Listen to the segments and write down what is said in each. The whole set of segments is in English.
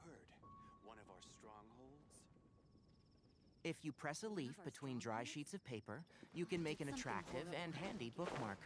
heard? One of our strongholds? If you press a leaf between dry sheets of paper, you can make an attractive and handy bookmark.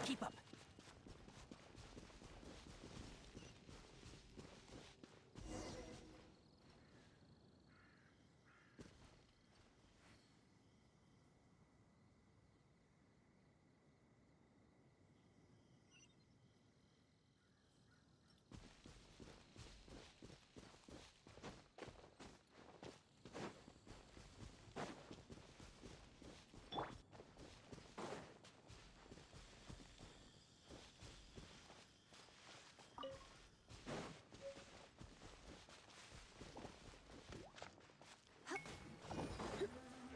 Keep up.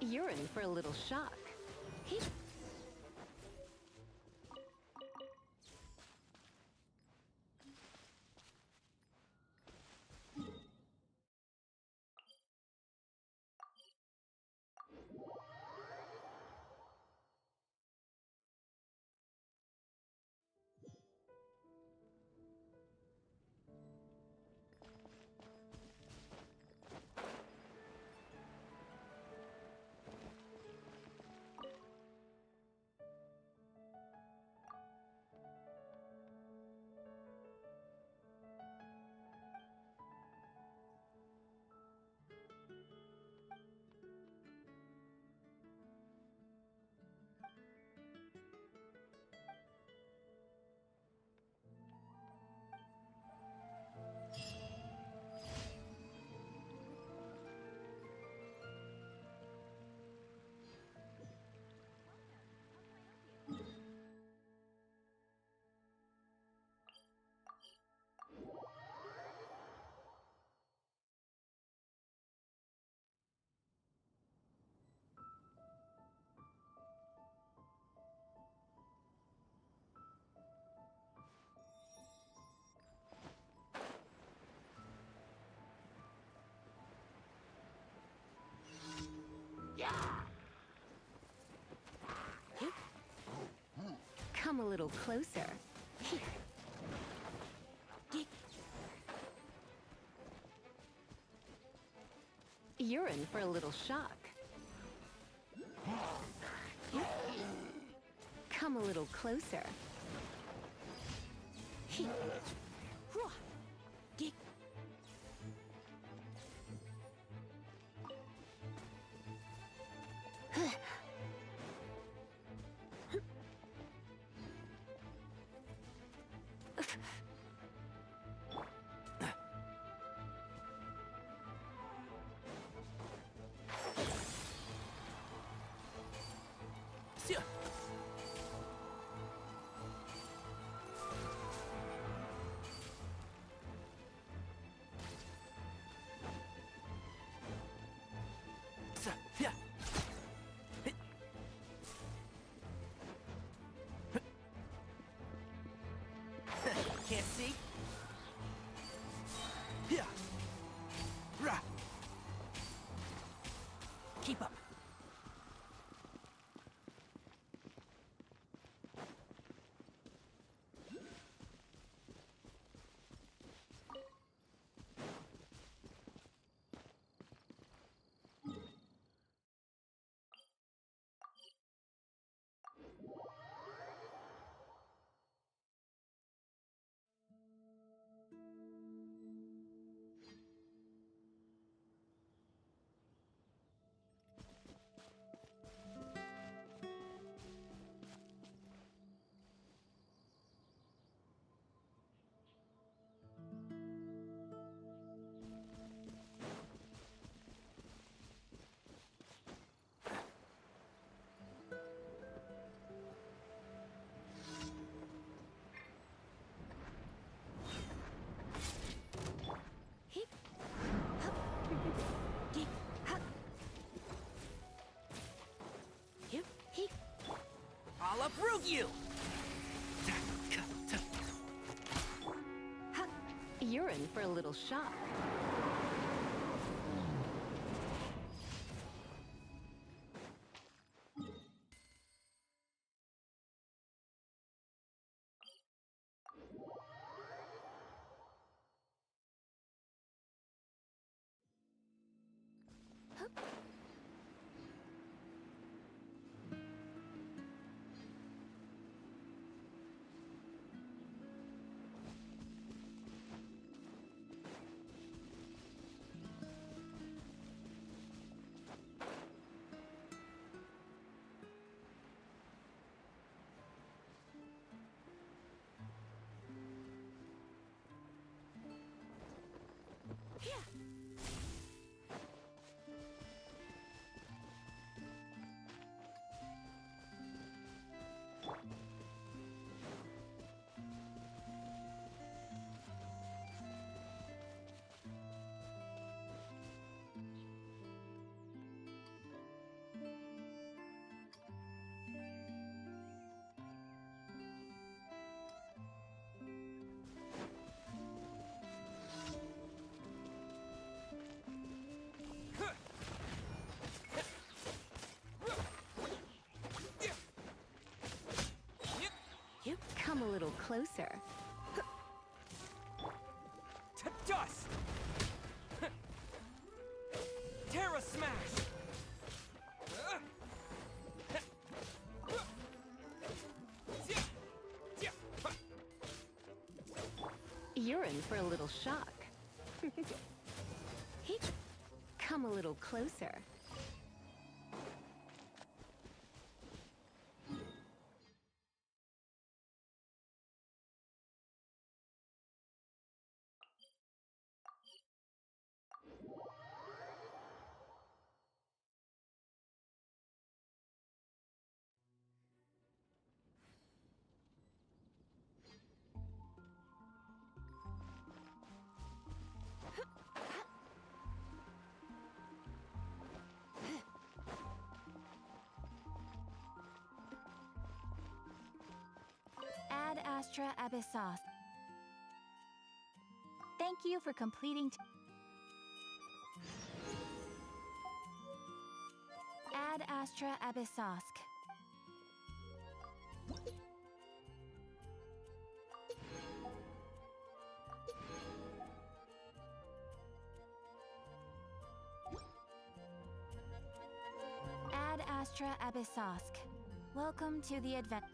You're in for a little shock. Come a little closer. Here. You're in for a little shock. Come a little closer. Here. Can't see? Keep up. I'll uproot you! You're in for a little shock. Come a little closer. To dust! Terra smash! You're in for a little shock. Come a little closer. Ad Astra Abyssos. Thank you for completing. Ad Astra Abyssos. Ad Astra Abyssos. Welcome to the adventure.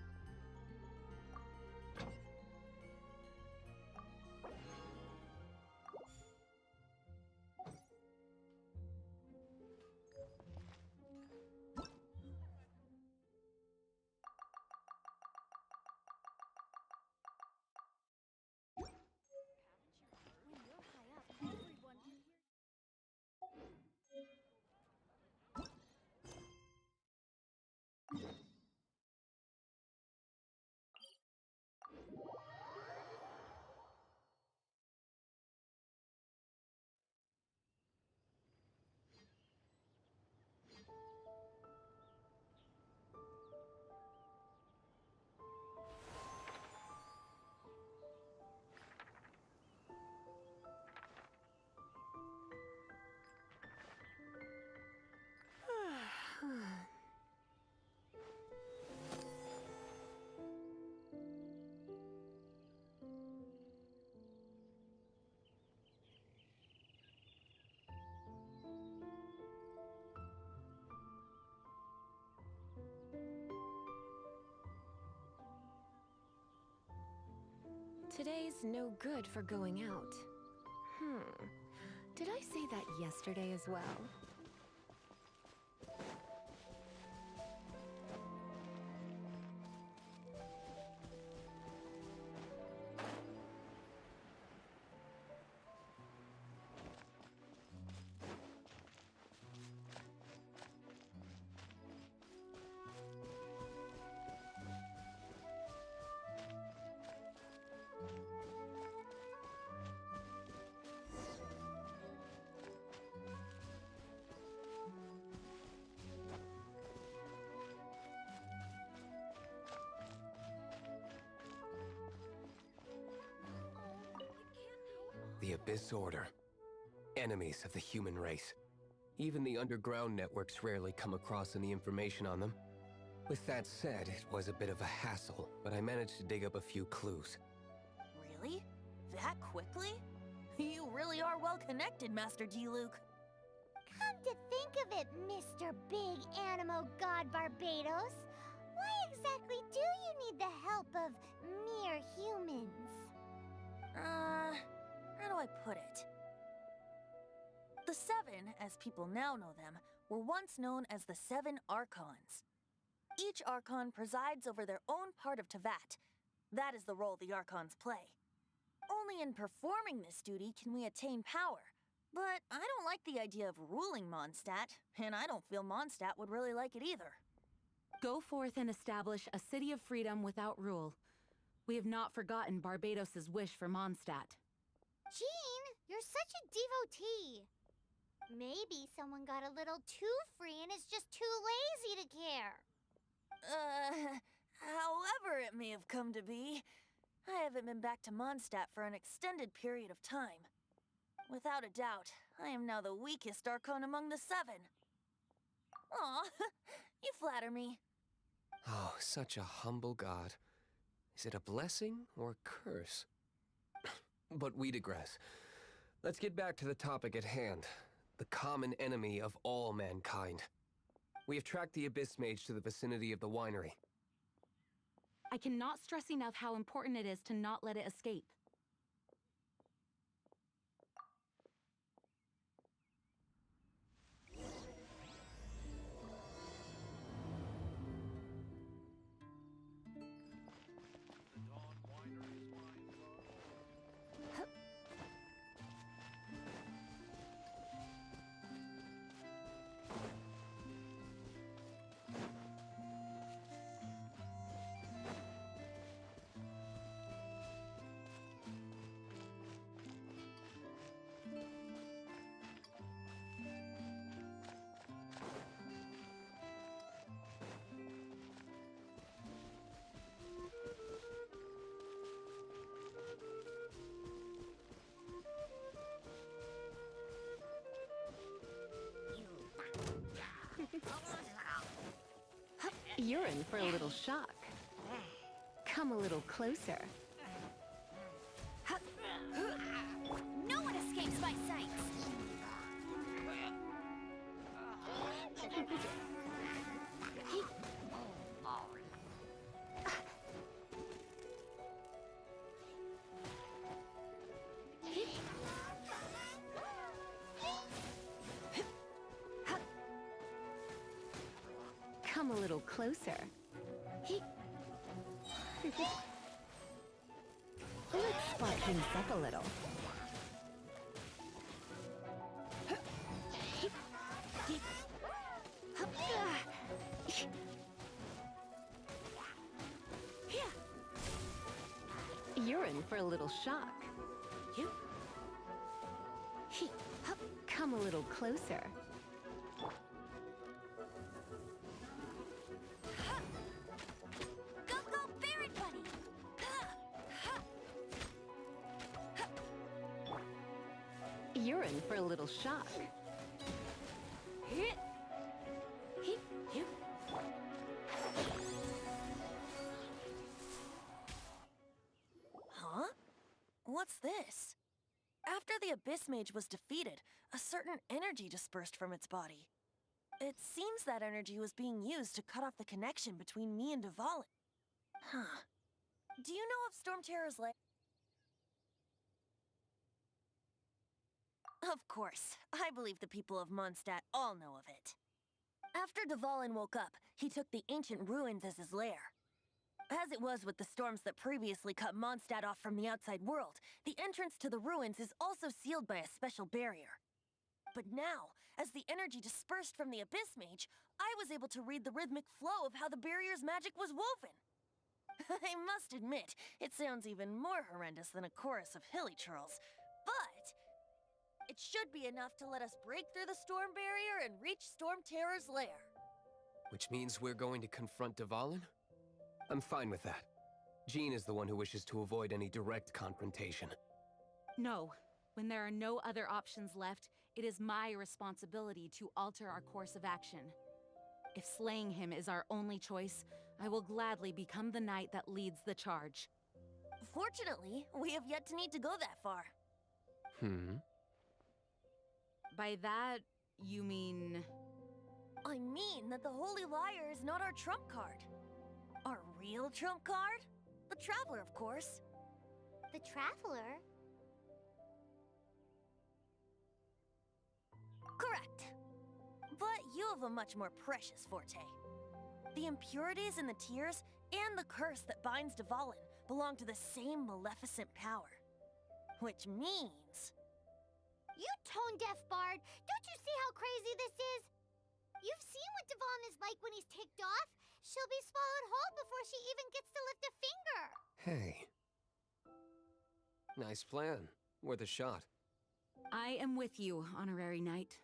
Today's no good for going out. Did I say that yesterday as well? The Abyss Order. Enemies of the human race. Even the underground networks rarely come across any information on them. With that said, it was a bit of a hassle, but I managed to dig up a few clues. Really? That quickly? You really are well connected, Master D. Luke. Come to think of it, Mr. Big Anemo God Barbados, why exactly do you need the help of mere humans? How do I put it? The Seven, as people now know them, were once known as the Seven Archons. Each Archon presides over their own part of Teyvat. That is the role the Archons play. Only in performing this duty can we attain power. But I don't like the idea of ruling Mondstadt, and I don't feel Mondstadt would really like it either. Go forth and establish a city of freedom without rule. We have not forgotten Barbados's wish for Mondstadt. Jean, you're such a devotee. Maybe someone got a little too free and is just too lazy to care. However it may have come to be, I haven't been back to Mondstadt for an extended period of time. Without a doubt, I am now the weakest Archon among the Seven. Aw, you flatter me. Oh, such a humble god. Is it a blessing or a curse? But we digress. Let's get back to the topic at hand. The common enemy of all mankind. We have tracked the Abyss Mage to the vicinity of the winery. I cannot stress enough how important it is to not let it escape. You're in for a little shock. Come a little closer. No one escapes my sight. Come a little closer. Let's spark things up a little. You're in for a little shock. Come a little closer. You're in for a little shock. Huh? What's this? After the Abyss Mage was defeated, a certain energy dispersed from its body. It seems that energy was being used to cut off the connection between me and Dvalin. Huh. Do you know of Stormterror's Of course. I believe the people of Mondstadt all know of it. After Dvalin woke up, he took the ancient ruins as his lair. As it was with the storms that previously cut Mondstadt off from the outside world, the entrance to the ruins is also sealed by a special barrier. But now, as the energy dispersed from the Abyss Mage, I was able to read the rhythmic flow of how the barrier's magic was woven. I must admit, it sounds even more horrendous than a chorus of hilly churls, but it should be enough to let us break through the storm barrier and reach Stormterror's lair. Which means we're going to confront Dvalin? I'm fine with that. Jean is the one who wishes to avoid any direct confrontation. No. When there are no other options left, it is my responsibility to alter our course of action. If slaying him is our only choice, I will gladly become the knight that leads the charge. Fortunately, we have yet to need to go that far. By that, you mean... I mean that the Holy Liar is not our trump card. Our real trump card? The Traveler, of course. The Traveler? Correct. But you have a much more precious forte. The impurities in the tears and the curse that binds Dvalin belong to the same maleficent power. Which means... You tone-deaf bard! Don't you see how crazy this is? You've seen what Dvalin is like when he's ticked off. She'll be swallowed whole before she even gets to lift a finger. Hey. Nice plan. Worth a shot. I am with you, Honorary Knight.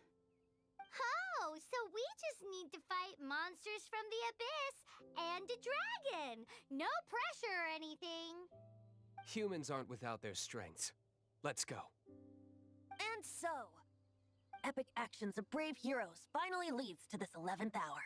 Oh, so we just need to fight monsters from the Abyss and a dragon. No pressure or anything. Humans aren't without their strengths. Let's go. And so, epic actions of brave heroes finally leads to this 11th hour.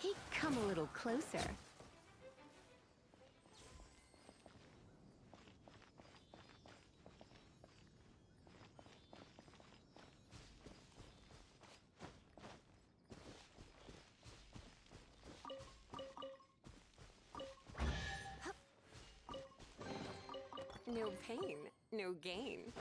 Hey, come a little closer. No pain, no gain.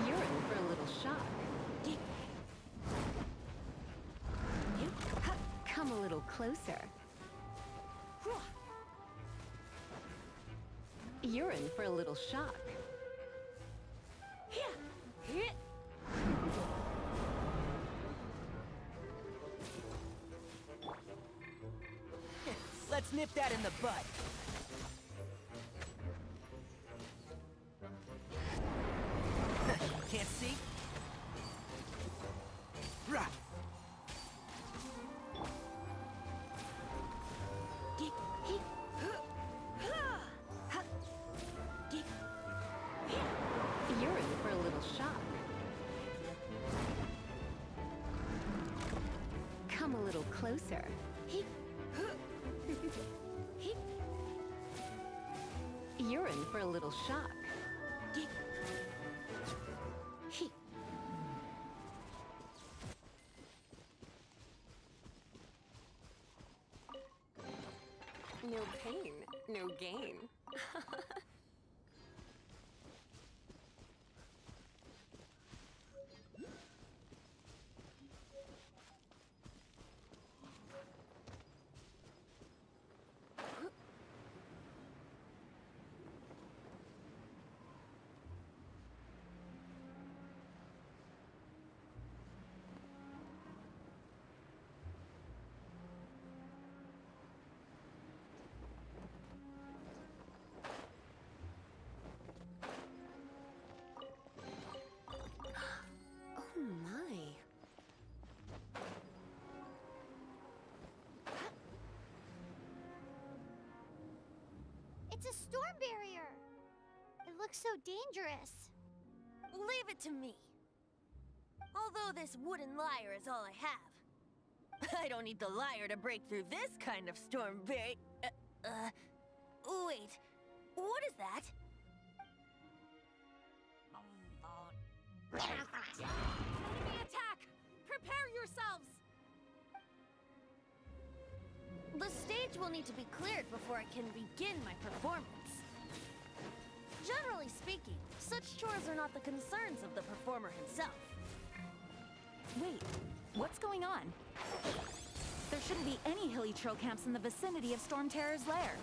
You're in for a little shock. Come a little closer. You're in for a little shock. Let's nip that in the bud. Can't see? Rah! You're in for a little shock. Come a little closer. You're in for a little shock. No pain, no gain. It's a storm barrier. It looks so dangerous. Leave it to me. Although this wooden lyre is all I have. I don't need the lyre to break through this kind of storm barrier. Wait. What is that? Enemy attack! Prepare yourselves! The stage will need to be cleared before I can begin my performance. Generally speaking, such chores are not the concerns of the performer himself. Wait, what's going on? There shouldn't be any hilly trail camps in the vicinity of Stormterror's lair.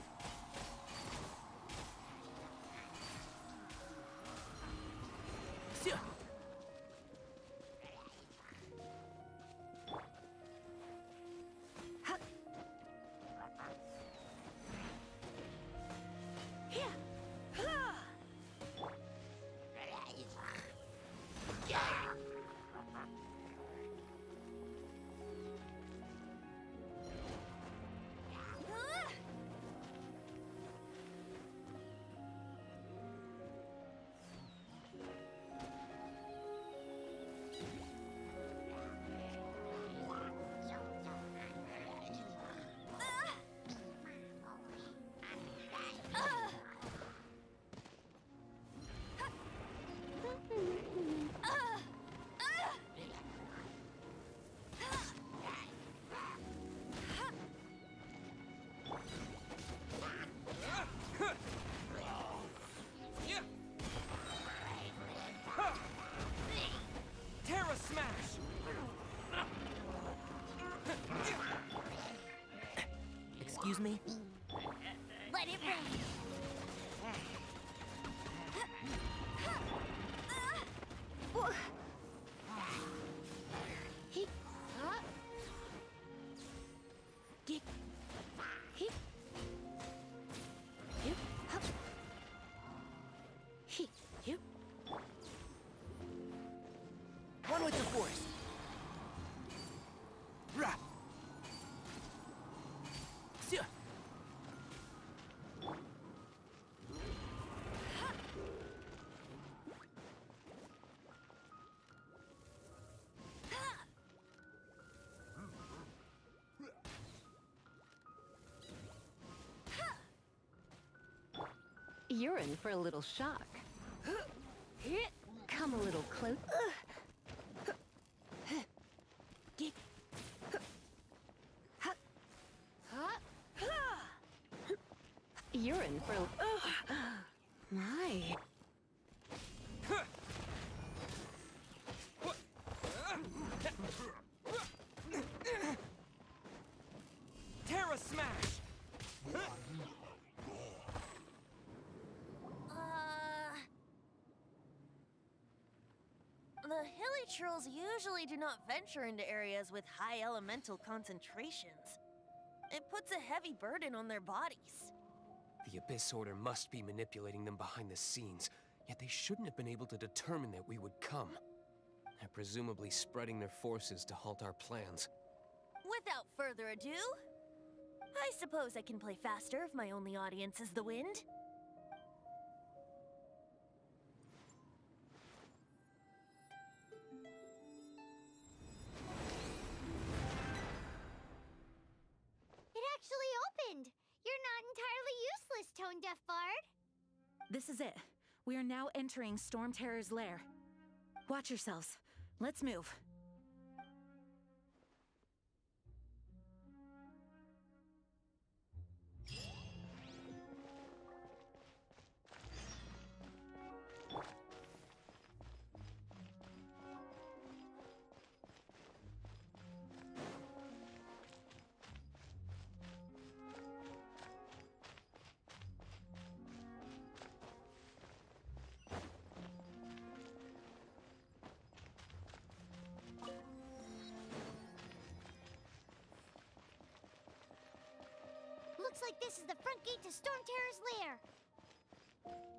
Excuse me? Let it rain. One with the force. Rah. You're in for a little shock. Come a little closer. You're in for a... My. Terra Smash! The hilly trolls usually do not venture into areas with high elemental concentrations. It puts a heavy burden on their bodies. The Abyss Order must be manipulating them behind the scenes, yet they shouldn't have been able to determine that we would come. They're presumably spreading their forces to halt our plans. Without further ado, I suppose I can play faster if my only audience is the wind. Death Bard. This is it. We are now entering Stormterror's lair. Watch yourselves. Let's move. Looks like this is the front gate to Stormterror's lair.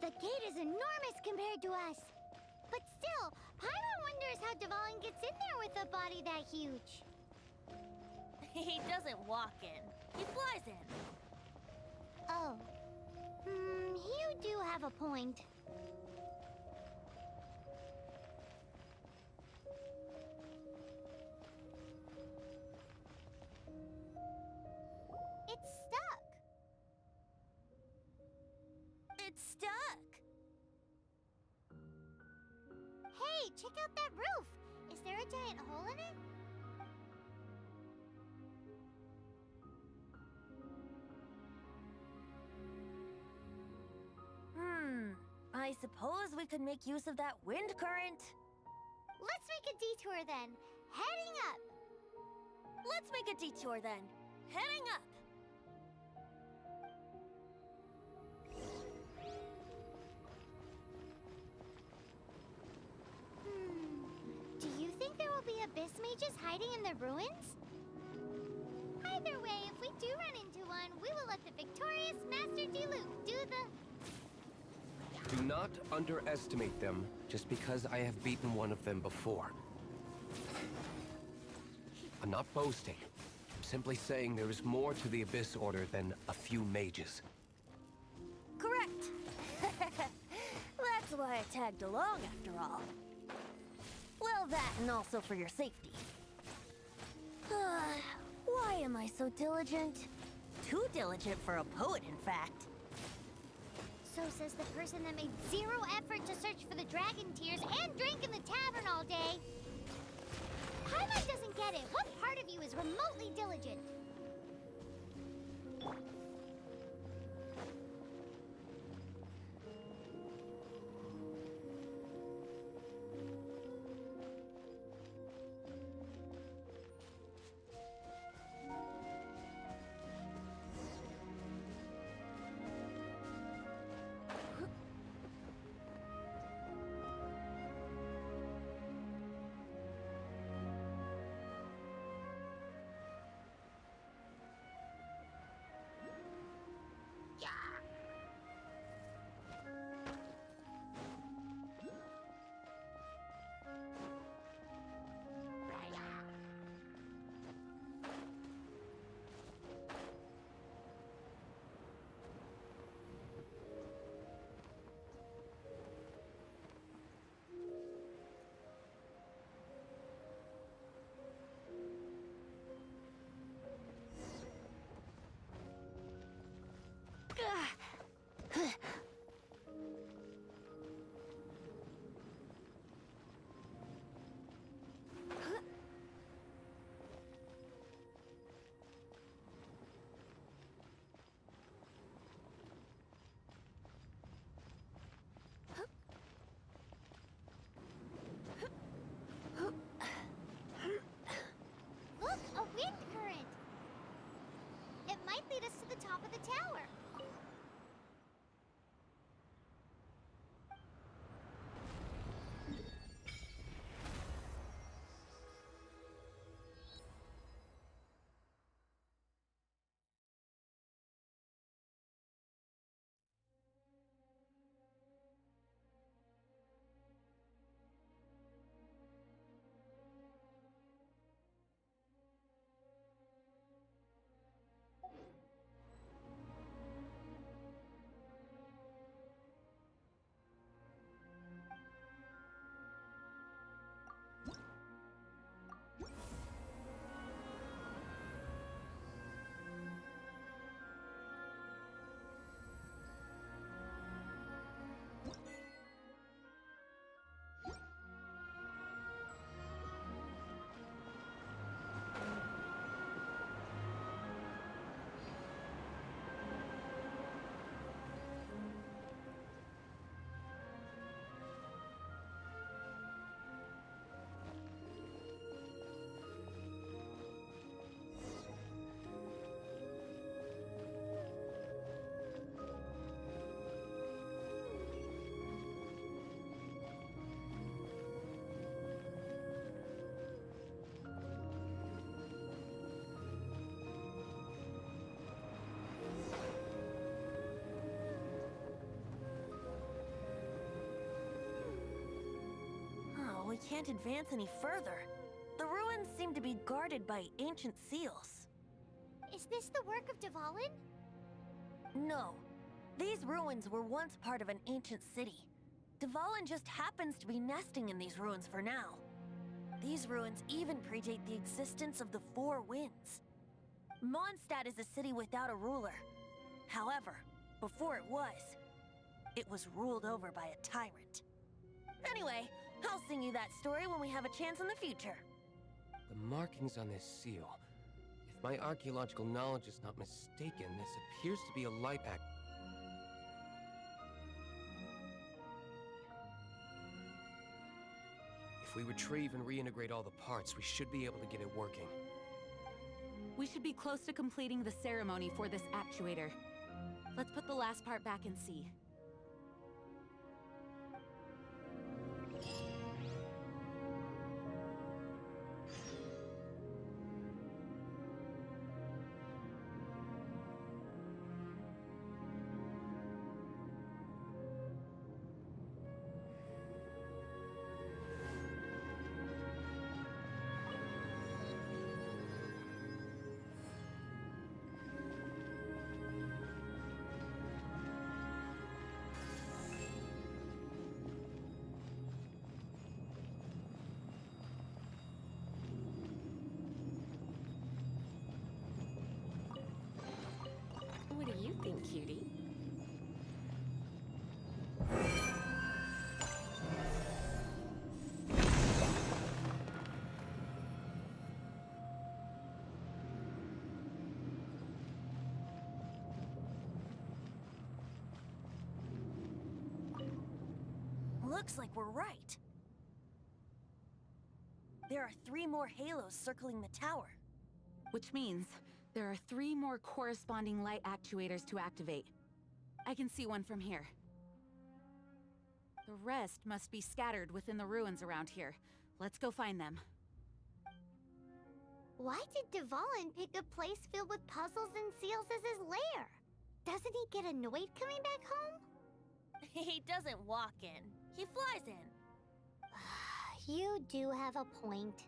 The gate is enormous compared to us. But still, Paimon wonders how Dvalin gets in there with a body that huge. He doesn't walk in. He flies in. Oh. You do have a point. It's stuck. It's stuck. Hey, check out that roof. Is there a giant hole in it? I suppose we could make use of that wind current. Let's make a detour then. Heading up. Let's make a detour then. Heading up. Do you think there will be abyss mages hiding in the ruins? Either way, if we do run into one, we will let the victorious Master Diluc do the... Do not underestimate them just because I have beaten one of them before. I'm not boasting. I'm simply saying there is more to the Abyss Order than a few mages. Correct. That's why I tagged along after all. Well, that and also for your safety. Why am I so diligent? Too diligent for a poet, in fact. So says the person that made zero effort to search for the dragon tears and drank in the tavern all day. Paimon doesn't get it. What part of you is remotely diligent? can't advance any further. The ruins seem to be guarded by ancient seals. Is this the work of Dvalin? No. These ruins were once part of an ancient city. Dvalin just happens to be nesting in these ruins for now. These ruins even predate the existence of the Four Winds. Mondstadt is a city without a ruler. However, before it was ruled over by a tyrant. Anyway, I'll sing you that story when we have a chance in the future. The markings on this seal. If my archaeological knowledge is not mistaken, this appears to be a light act. If we retrieve and reintegrate all the parts, we should be able to get it working. We should be close to completing the ceremony for this actuator. Let's put the last part back and see. What do you think, cutie? Looks like we're right. There are 3 more halos circling the tower. Which means there are 3 more corresponding light actuators to activate. I can see one from here. The rest must be scattered within the ruins around here. Let's go find them. Why did Dvalin pick a place filled with puzzles and seals as his lair? Doesn't he get annoyed coming back home? He doesn't walk in. He flies in. You do have a point.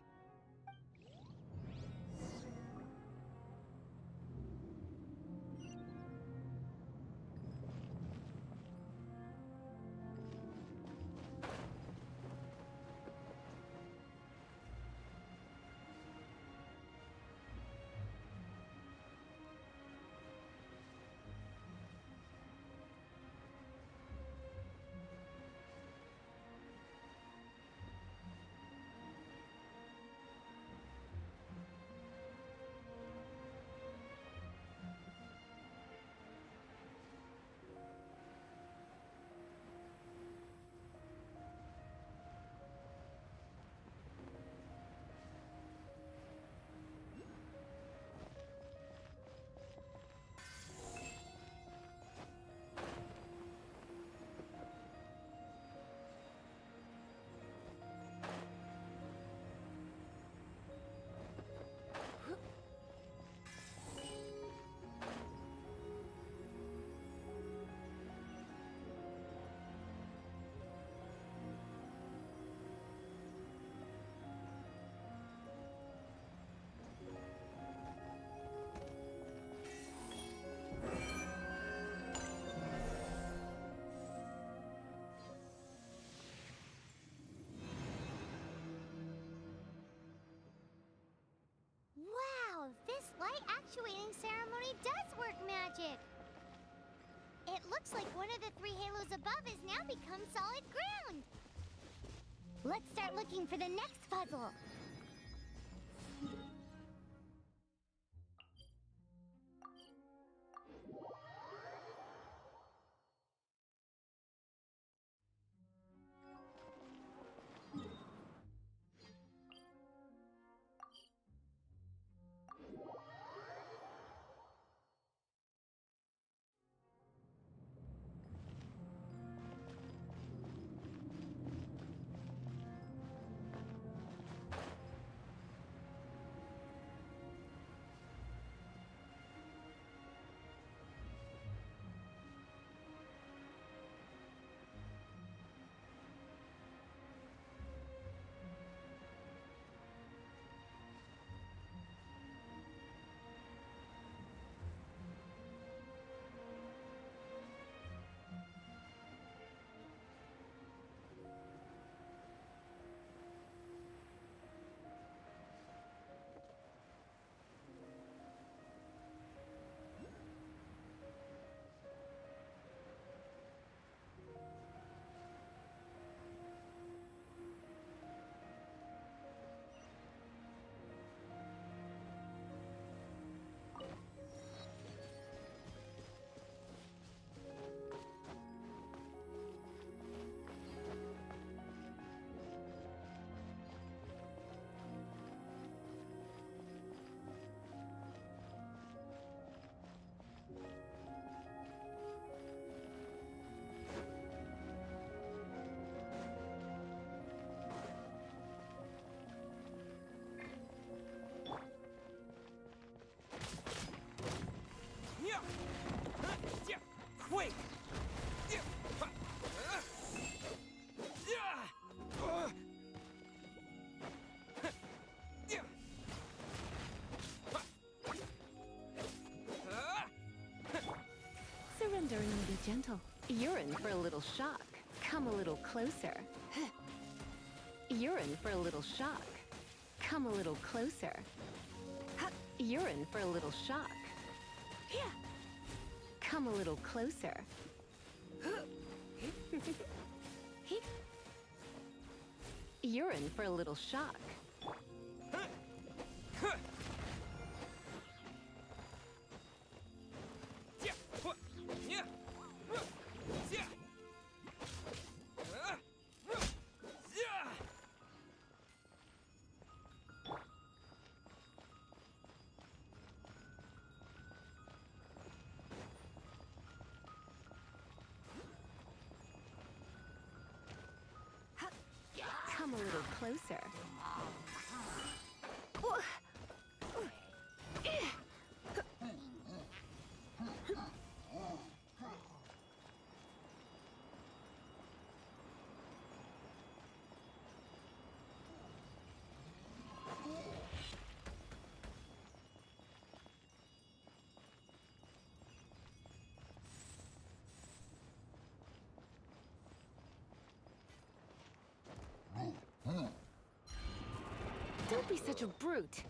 This light actuating ceremony does work magic! It looks like one of the 3 halos above has now become solid ground! Let's start looking for the next puzzle! gentle. You're in for a little shock. Come a little closer. You're in for a little shock. Come a little closer. You're in for a little shock. Come a little closer. You're in for a little shock. Come a little closer. Don't be such a brute.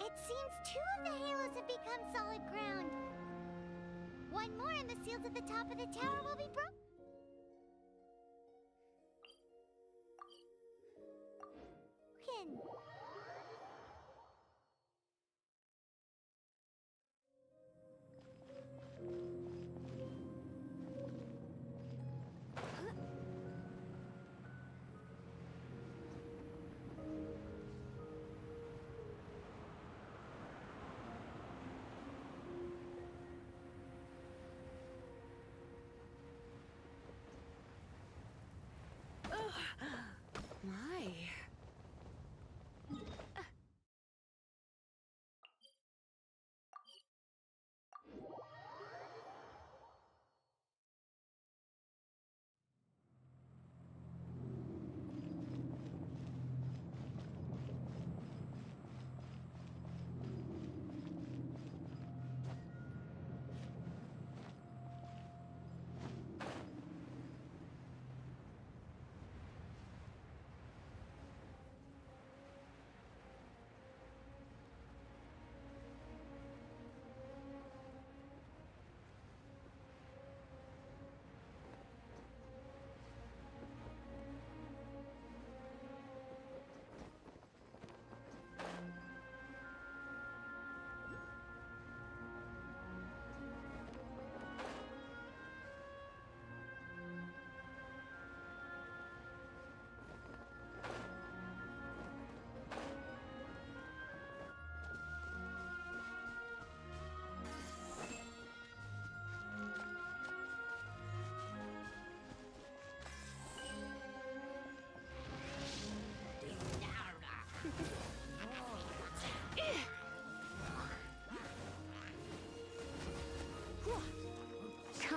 It seems 2 of the halos have become solid ground. One more and the seals at the top of the tower will be broken.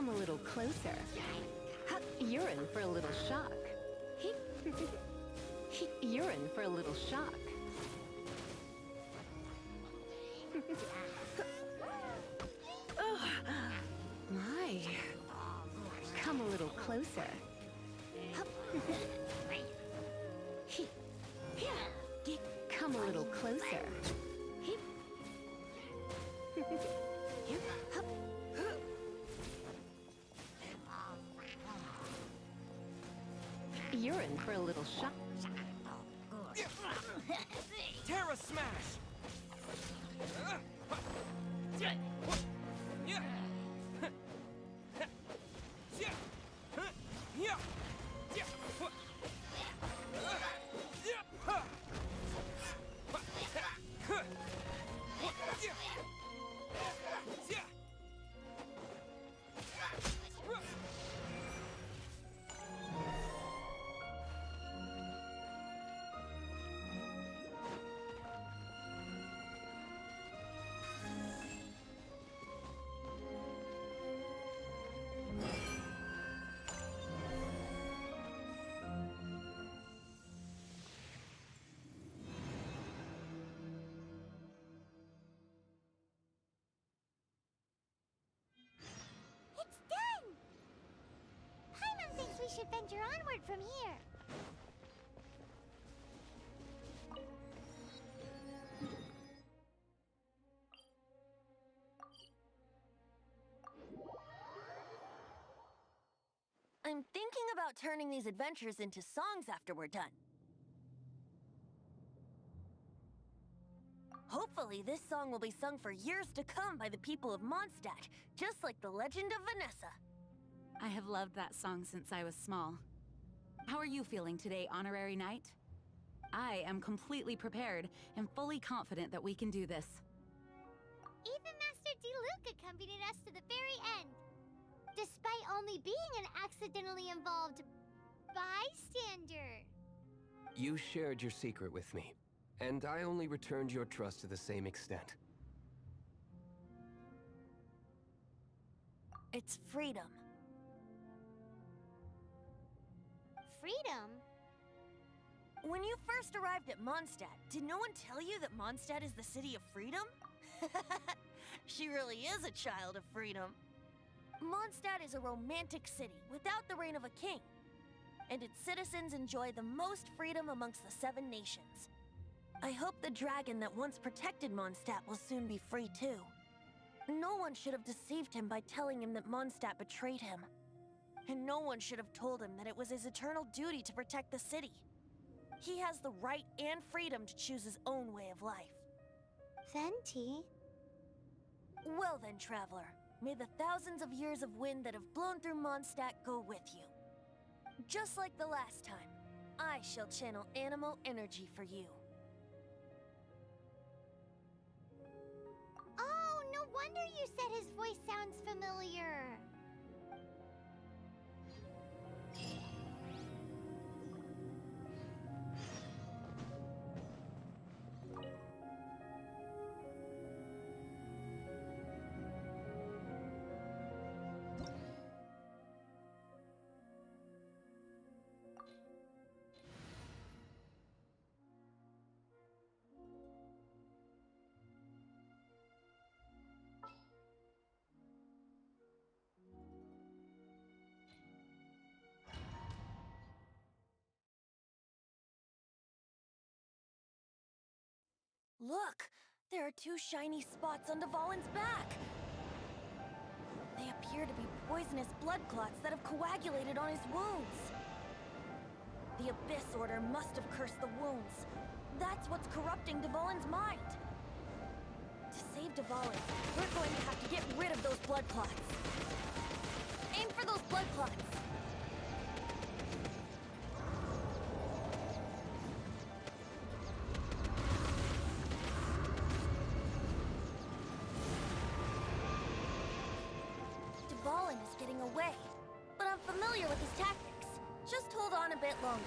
Come a little closer. You're in for a little shock. You're in for a little shock. My. Come a little closer. Come a little closer. You're in for a little shock. Terra Smash! It's done! Paimon thinks we should venture onward from here. I'm thinking about turning these adventures into songs after we're done. Hopefully, this song will be sung for years to come by the people of Mondstadt, just like the legend of Vanessa. I have loved that song since I was small. How are you feeling today, Honorary Knight? I am completely prepared and fully confident that we can do this. Even Master Diluc accompanied us to the very end, despite only being an accidentally involved bystander. You shared your secret with me, and I only returned your trust to the same extent. It's freedom. Freedom? When you first arrived at Mondstadt, did no one tell you that Mondstadt is the city of freedom? She really is a child of freedom. Mondstadt is a romantic city without the reign of a king, and its citizens enjoy the most freedom amongst the 7 nations. I hope the dragon that once protected Mondstadt will soon be free too. No one should have deceived him by telling him that Mondstadt betrayed him. And no one should have told him that it was his eternal duty to protect the city. He has the right and freedom to choose his own way of life. Venti? Well then, traveler, may the thousands of years of wind that have blown through Mondstadt go with you. Just like the last time, I shall channel Anemo energy for you. Oh, no wonder you said his voice sounds familiar. Look! There are 2 shiny spots on Dvalin's back! They appear to be poisonous blood clots that have coagulated on his wounds. The Abyss Order must have cursed the wounds. That's what's corrupting Dvalin's mind. To save Dvalin, we're going to have to get rid of those blood clots. Aim for those blood clots! Dvalin is getting away, but I'm familiar with his tactics. Just hold on a bit longer.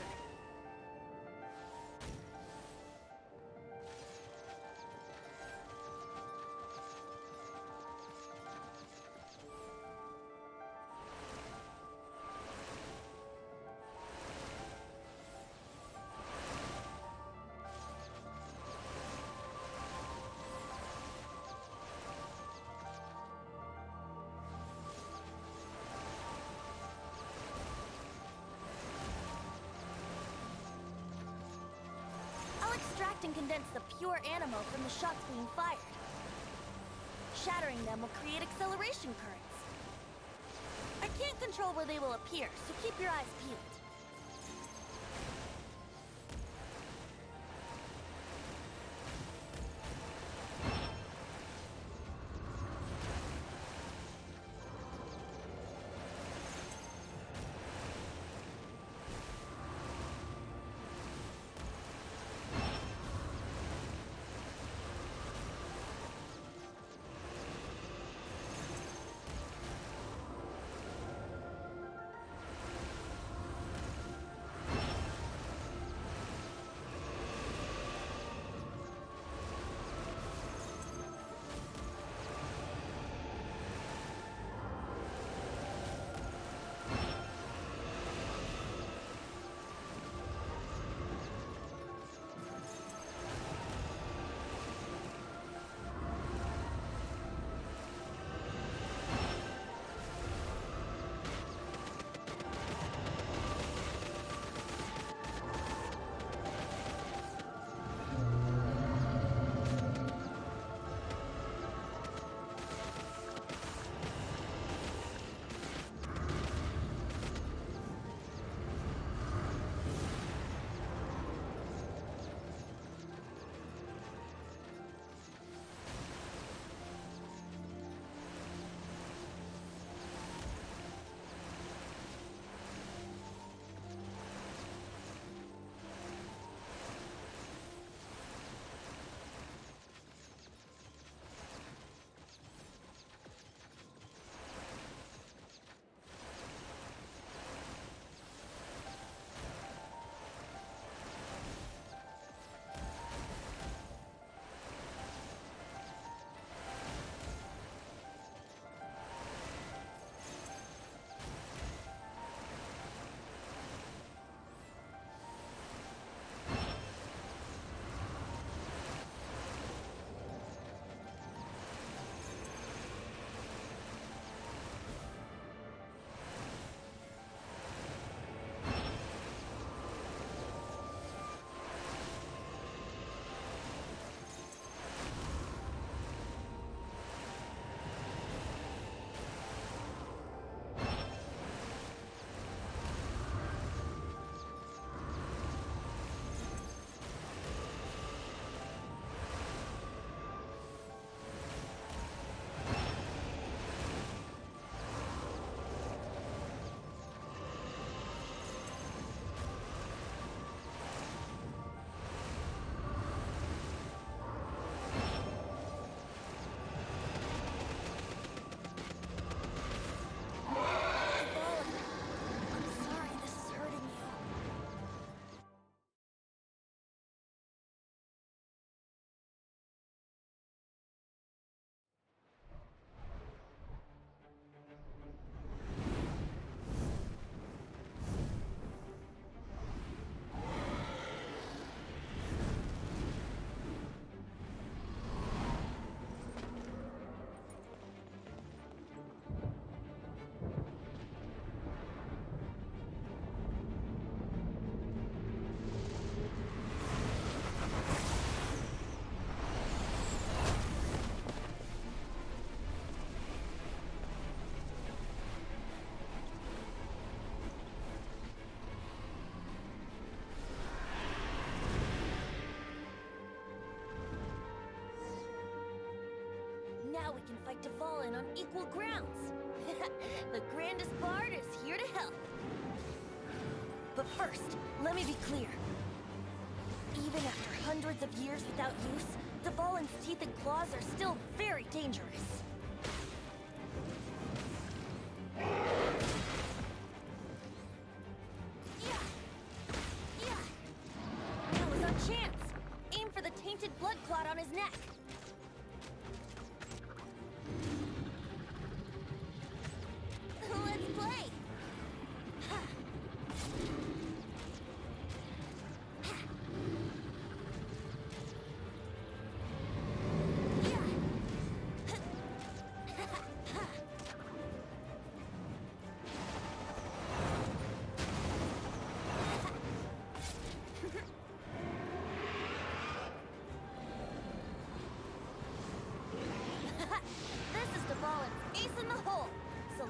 condense the pure Anemo from the shots being fired. Shattering them will create acceleration currents. I can't control where they will appear, so keep your eyes peeled. Now we can fight Dvalin on equal grounds. The grandest bard is here to help. But first, let me be clear. Even after hundreds of years without use, Dvalin's teeth and claws are still very dangerous. Now is our chance. Aim for the tainted blood clot on his neck. Let's play!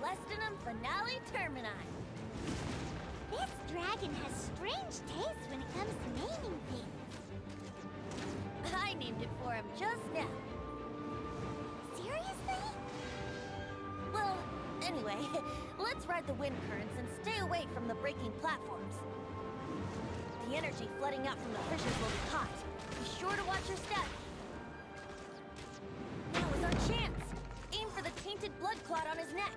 Celestinum Finale Termini. This dragon has strange taste when it comes to naming things. I named it for him just now. Seriously? Well, anyway, let's ride the wind currents and stay away from the breaking platforms. The energy flooding out from the fissures will be hot. Be sure to watch your step. Now is our chance. Aim for the tainted blood clot on his neck.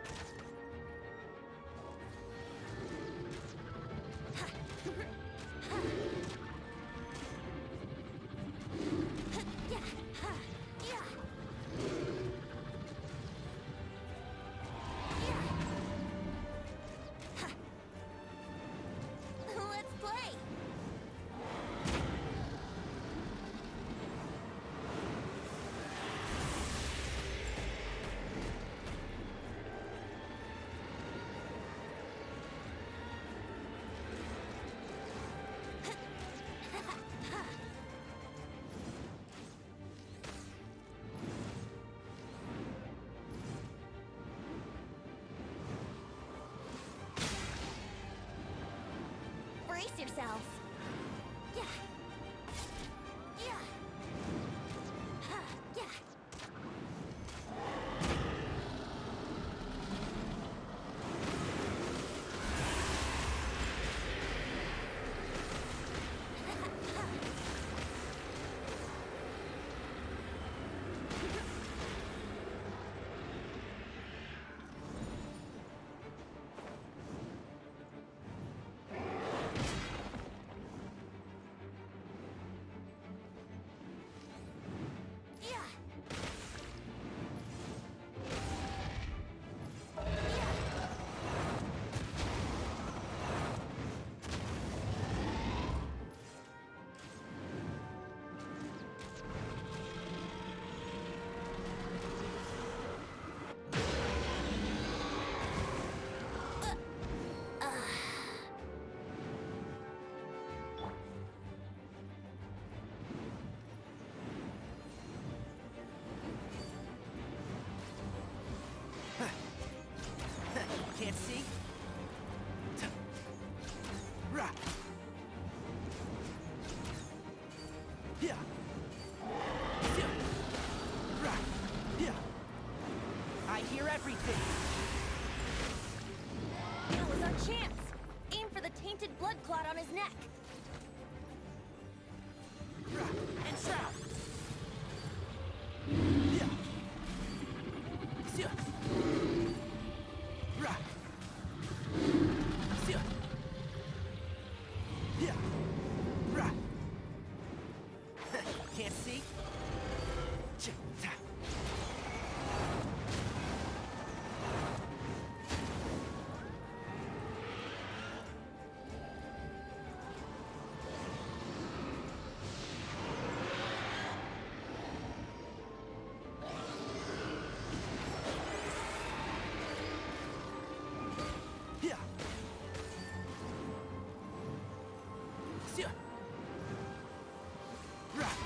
Let's play. Brace yourselves. Yeah. Yeah. Yeah. Can't see? Rah! Yeah! Yeah! Rah! Yeah! I hear everything! Now is our chance. Aim for the tainted blood clot on his neck. Rah! And shout! Yeah! Yeah! Rah! Yeah! Yeah! Rah! Can't see? Ch-ta. Yeah! Yeah! Rah!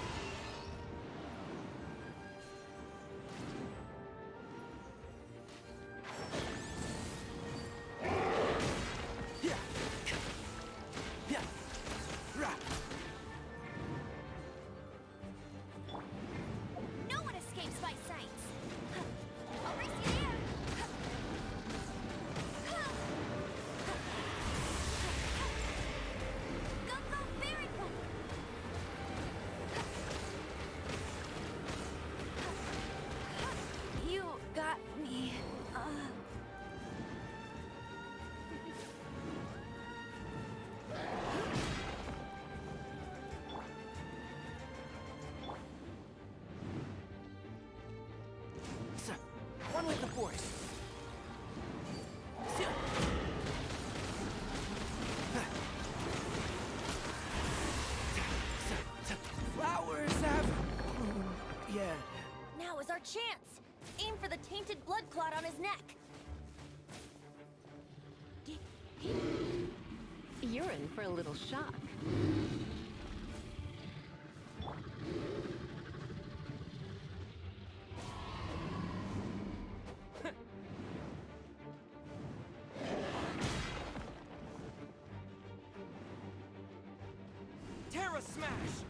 Yeah! Yeah! Rah! No one escapes my sights. I'll race you there. Go, go, very quick. You got me. So, one with the force. Yeah. Flowers have bloomed. Yeah. Now is our chance. Aim for the tainted blood clot on his neck. You're in for a little shock. Aura Smash!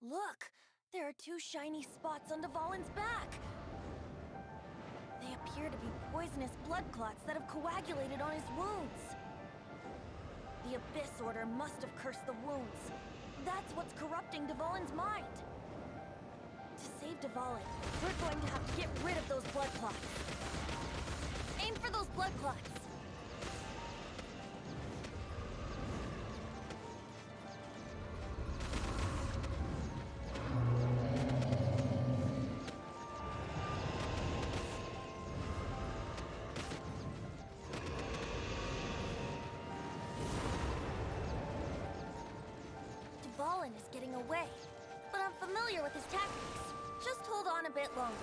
Look! There are two shiny spots on Dvalin's back! They appear to be poisonous blood clots that have coagulated on his wounds. The Abyss Order must have cursed the wounds. That's what's corrupting Dvalin's mind. To save Dvalin, we're going to have to get rid of those blood clots. Aim for those blood clots! Dvalin is getting away, but I'm familiar with his tactics. Just hold on a bit longer.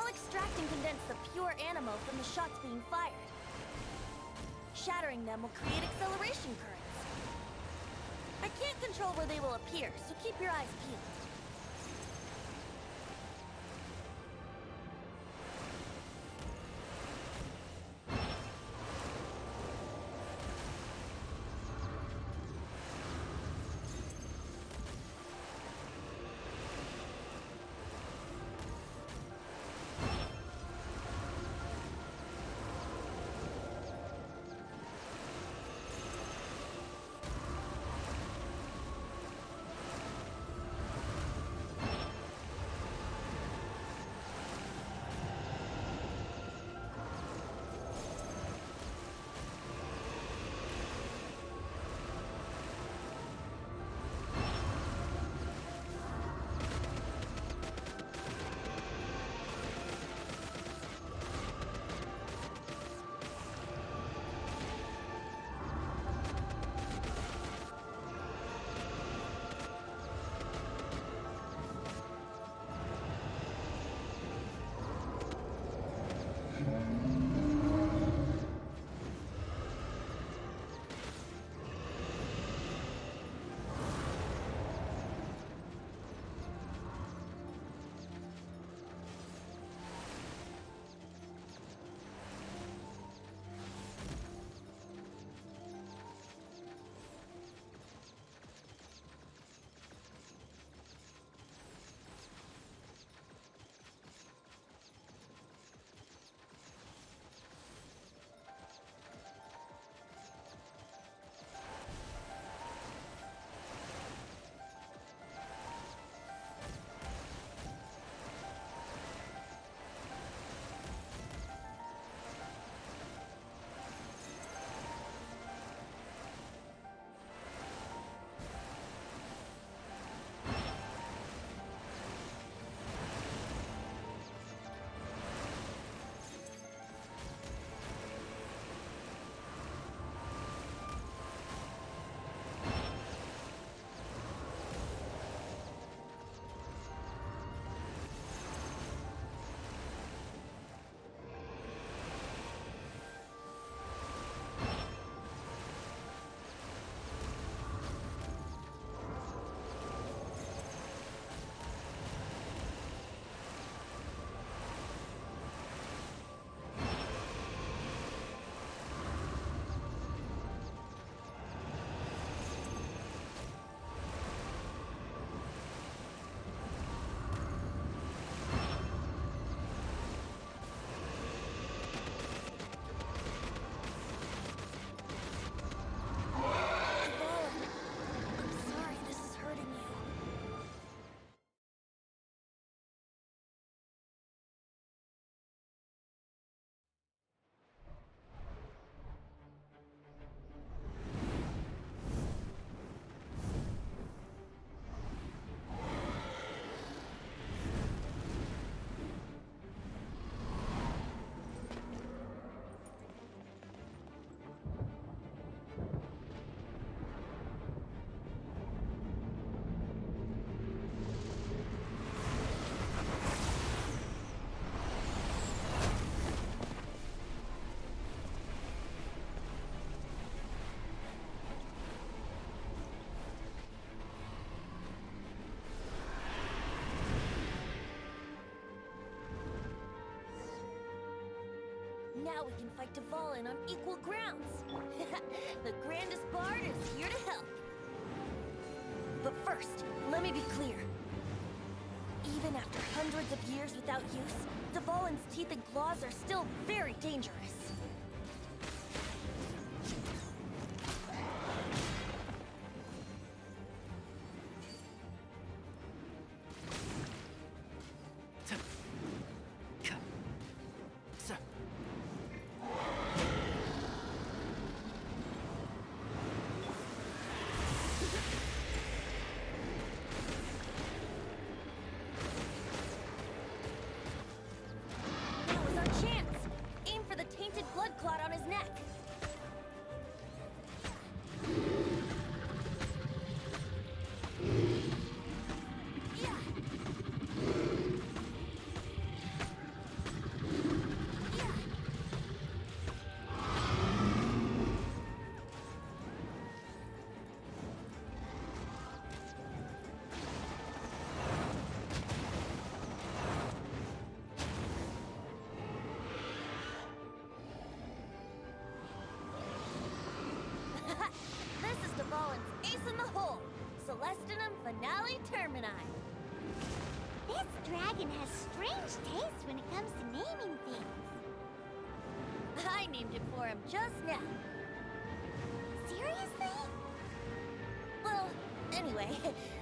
Extract and condense the pure Anemo from the shots being fired. Shattering them will create acceleration currents. I can't control where they will appear, so keep your eyes peeled. Now we can fight Dvalin on equal grounds. The grandest bard is here to help. But first, let me be clear. Even after hundreds of years without use, Dvalin's teeth and claws are still very dangerous. Finale Termini. This dragon has strange taste when it comes to naming things. I named it for him just now. Seriously? Well, anyway,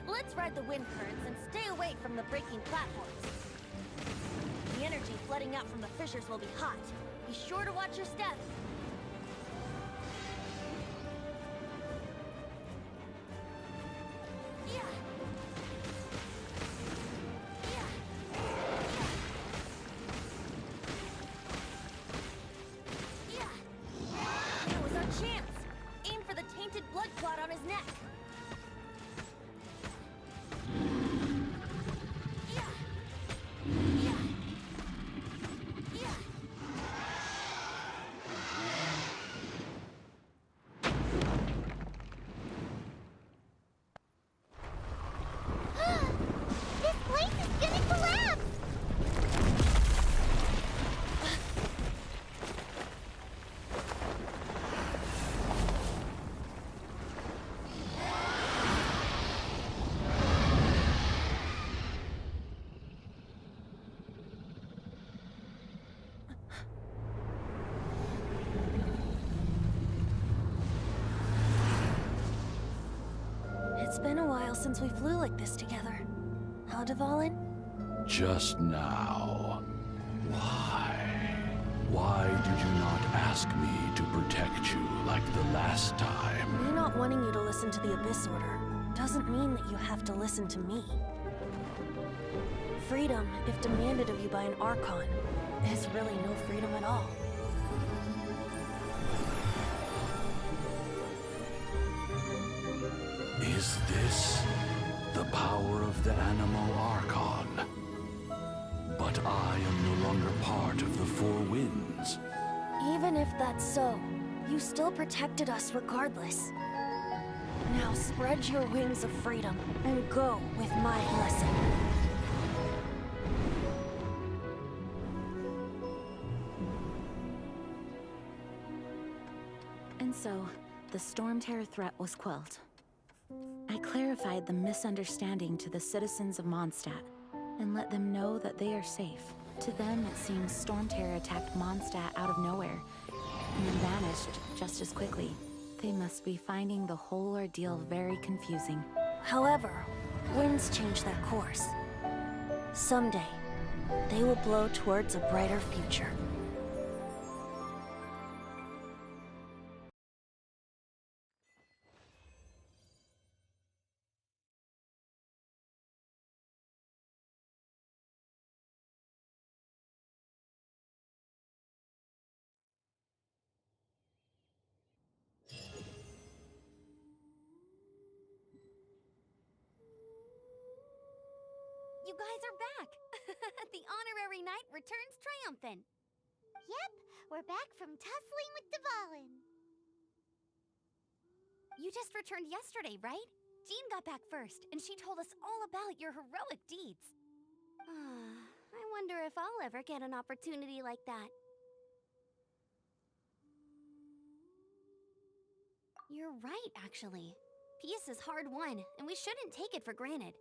let's ride the wind currents and stay away from the breaking platforms. The energy flooding out from the fissures will be hot. Be sure to watch your step. It's been a while since we flew like this together. How, Dvalin? Just now. Why? Why did you not ask me to protect you like the last time? Me not wanting you to listen to the Abyss Order doesn't mean that you have to listen to me. Freedom, if demanded of you by an Archon, is really no freedom at all. Is this the power of the Anemo Archon? But I am no longer part of the Four Winds. Even if that's so, you still protected us regardless. Now spread your wings of freedom and go with my blessing. And so, the Stormterror threat was quelled. I clarified the misunderstanding to the citizens of Mondstadt, and let them know that they are safe. To them, it seems Stormterror attacked Mondstadt out of nowhere, and then vanished just as quickly. They must be finding the whole ordeal very confusing. However, winds change their course. Someday, they will blow towards a brighter future. You guys are back! The honorary knight returns triumphant. Yep, we're back from tussling with Dvalin. You just returned yesterday, right? Jean got back first, and she told us all about your heroic deeds. I wonder if I'll ever get an opportunity like that. You're right, actually. Peace is hard won, and we shouldn't take it for granted.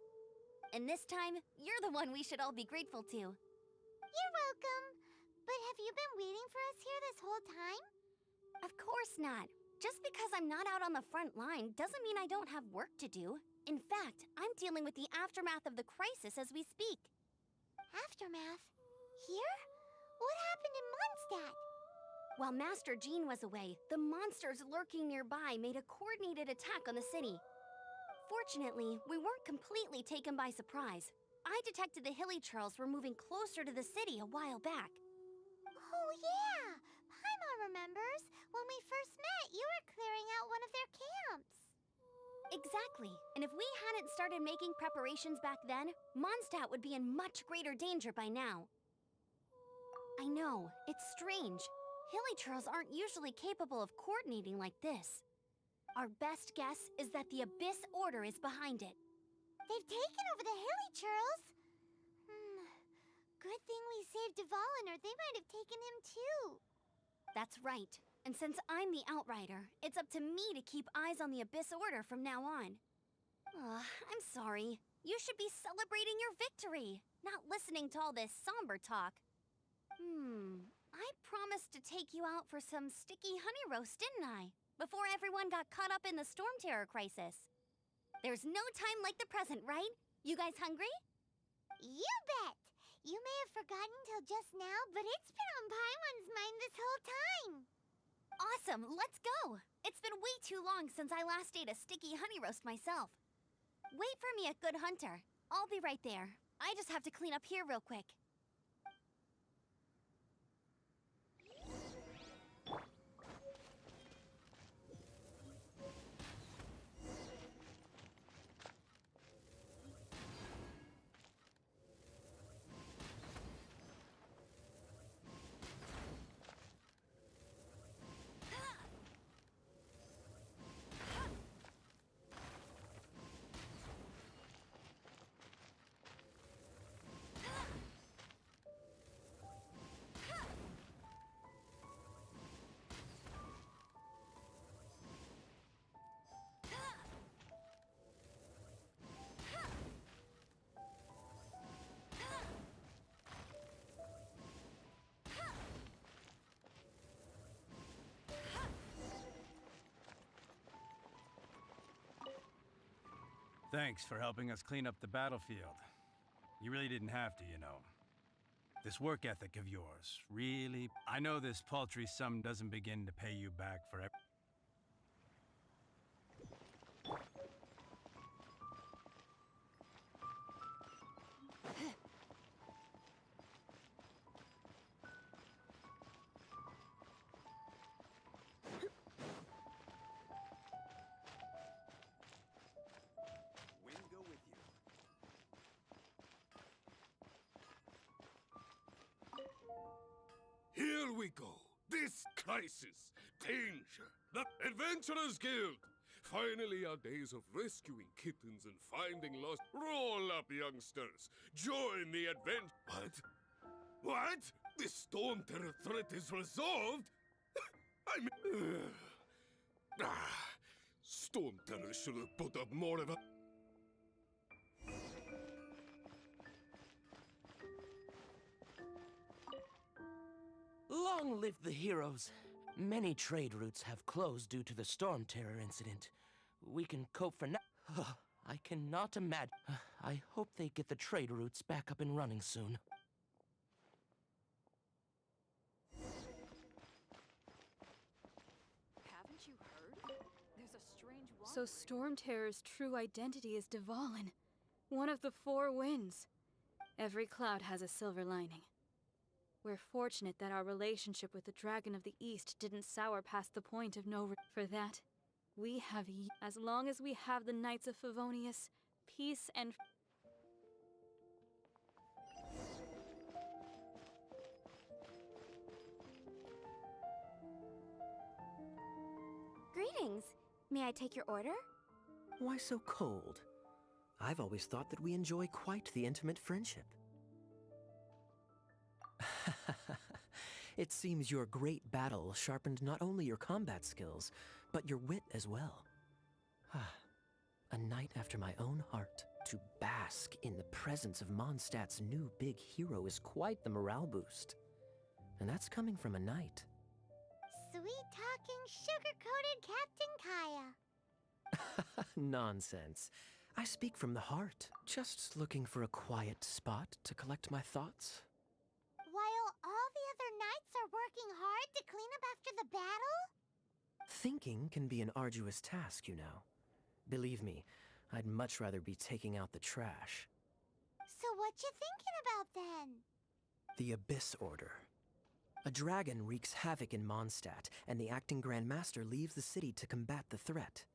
And this time, you're the one we should all be grateful to. You're welcome. But have you been waiting for us here this whole time? Of course not. Just because I'm not out on the front line doesn't mean I don't have work to do. In fact, I'm dealing with the aftermath of the crisis as we speak. Aftermath? Here? What happened in Mondstadt? While Master Jean was away, the monsters lurking nearby made a coordinated attack on the city. Fortunately, we weren't completely taken by surprise. I detected the Hilly Churls were moving closer to the city a while back. Oh yeah! Paimon remembers. When we first met, you were clearing out one of their camps. Exactly. And if we hadn't started making preparations back then, Mondstadt would be in much greater danger by now. I know, it's strange. Hilly Churls aren't usually capable of coordinating like this. Our best guess is that the Abyss Order is behind it. They've taken over the Hilly Churls? Good thing we saved Dvalin, or they might have taken him too. That's right. And since I'm the Outrider, it's up to me to keep eyes on the Abyss Order from now on. I'm sorry. You should be celebrating your victory, not listening to all this somber talk. I promised to take you out for some sticky honey roast, didn't I? Before everyone got caught up in the Stormterror crisis. There's no time like the present, right? You guys hungry? You bet! You may have forgotten till just now, but it's been on Paimon's mind this whole time. Awesome, let's go! It's been way too long since I last ate a sticky honey roast myself. Wait for me at Good Hunter. I'll be right there. I just have to clean up here real quick. Thanks for helping us clean up the battlefield. You really didn't have to, you know. This work ethic of yours, really... I know this paltry sum doesn't begin to pay you back for Here we go. This crisis, danger, the Adventurers Guild. Finally, our days of rescuing kittens and finding lost. Roll up, youngsters. Join the advent. What? The Stormterror threat is resolved? Stormterror should have put up more of a... Long live the heroes. Many trade routes have closed due to the Stormterror incident. We can cope for now. I cannot imagine. I hope they get the trade routes back up and running soon. Haven't you heard? There's a strange So Stormterror's true identity is Dvalin, one of the four winds. Every cloud has a silver lining. We're fortunate that our relationship with the Dragon of the East didn't sour past the point of no return. For that, we have as long as we have the Knights of Favonius, peace and... Greetings. May I take your order? Why so cold? I've always thought that we enjoy quite the intimate friendship. It seems your great battle sharpened not only your combat skills, but your wit as well. A knight after my own heart. To bask in the presence of Mondstadt's new big hero is quite the morale boost. And that's coming from a knight. Sweet-talking, sugar-coated Captain Kaya. Nonsense. I speak from the heart. Just looking for a quiet spot to collect my thoughts. While all the other knights are working hard to clean up after the battle? Thinking can be an arduous task, you know. Believe me, I'd much rather be taking out the trash. So what you thinking about then? The Abyss Order. A dragon wreaks havoc in Mondstadt, and the acting Grand Master leaves the city to combat the threat.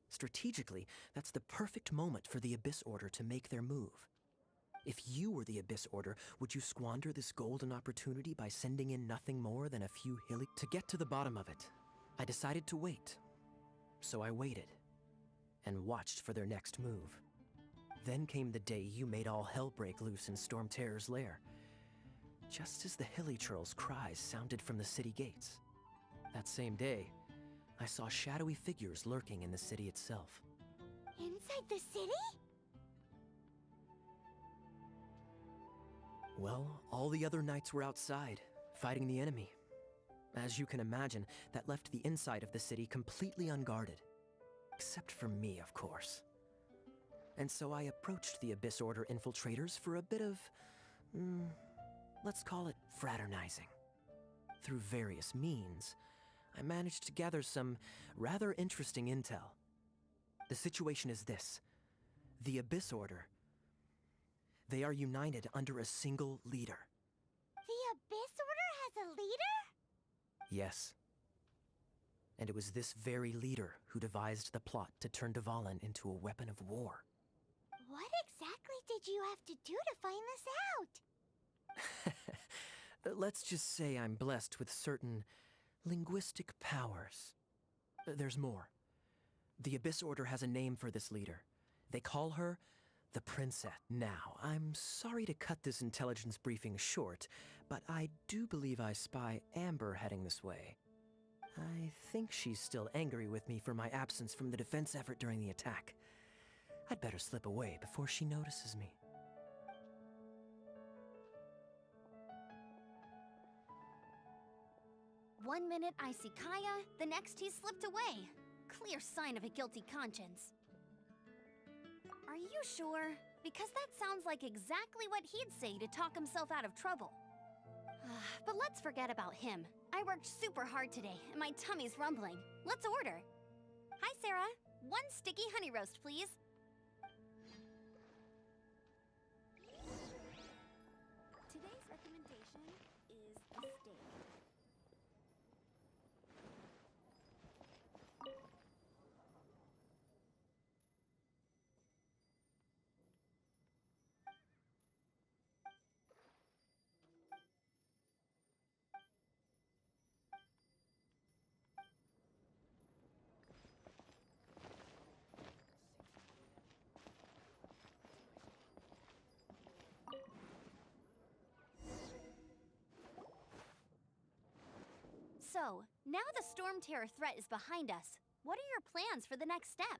Strategically, that's the perfect moment for the Abyss Order to make their move. If you were the Abyss Order, would you squander this golden opportunity by sending in nothing more than a few hilly... To get to the bottom of it, I decided to wait. So I waited, and watched for their next move. Then came the day you made all hell break loose in Stormterror's lair. Just as the Hilly-Churl's cries sounded from the city gates. That same day, I saw shadowy figures lurking in the city itself. Inside the city? Well, all the other knights were outside, fighting the enemy. As you can imagine, that left the inside of the city completely unguarded. Except for me, of course. And so I approached the Abyss Order infiltrators for a bit of... let's call it fraternizing. Through various means, I managed to gather some rather interesting intel. The situation is this. The Abyss Order. They are united under a single leader. The Abyss Order has a leader? Yes. And it was this very leader who devised the plot to turn Dvalin into a weapon of war. What exactly did you have to do to find this out? Let's just say I'm blessed with certain linguistic powers. There's more. The Abyss Order has a name for this leader. They call her the Princess. Now, I'm sorry to cut this intelligence briefing short, but I do believe I spy Amber heading this way. I think she's still angry with me for my absence from the defense effort during the attack. I'd better slip away before she notices me. One minute I see Kaya, the next he slipped away. Clear sign of a guilty conscience. Are you sure? Because that sounds like exactly what he'd say to talk himself out of trouble. But let's forget about him. I worked super hard today, and my tummy's rumbling. Let's order. Hi, Sarah. One sticky honey roast, please. Today's recommendation is the steak. So, now the Stormterror threat is behind us. What are your plans for the next step?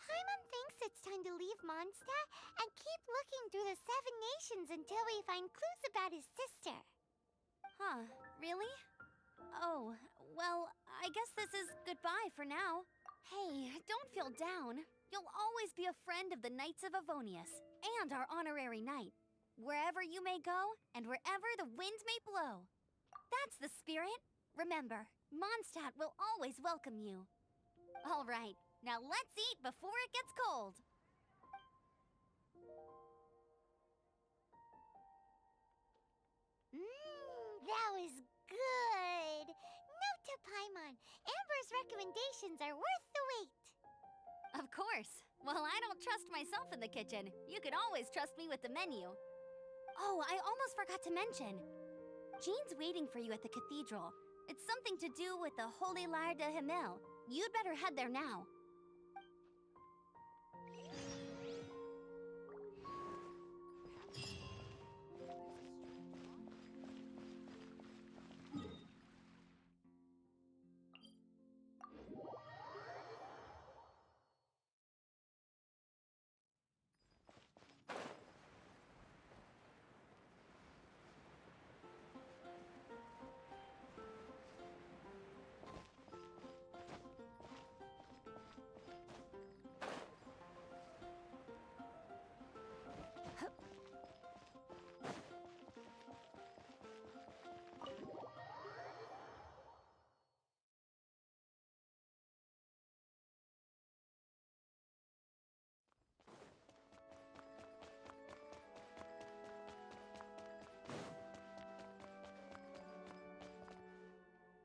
Paimon thinks it's time to leave Mondstadt and keep looking through the 7 nations until we find clues about his sister. Huh, really? Oh, well, I guess this is goodbye for now. Hey, don't feel down. You'll always be a friend of the Knights of Avonius, and our honorary knight. Wherever you may go, and wherever the wind may blow. That's the spirit. Remember, Mondstadt will always welcome you. All right, now let's eat before it gets cold. That was good. Note to Paimon, Amber's recommendations are worth the wait. Of course. Well, I don't trust myself in the kitchen. You can always trust me with the menu. Oh, I almost forgot to mention. Jean's waiting for you at the cathedral. It's something to do with the Holy Lyre de Himmel. You'd better head there now.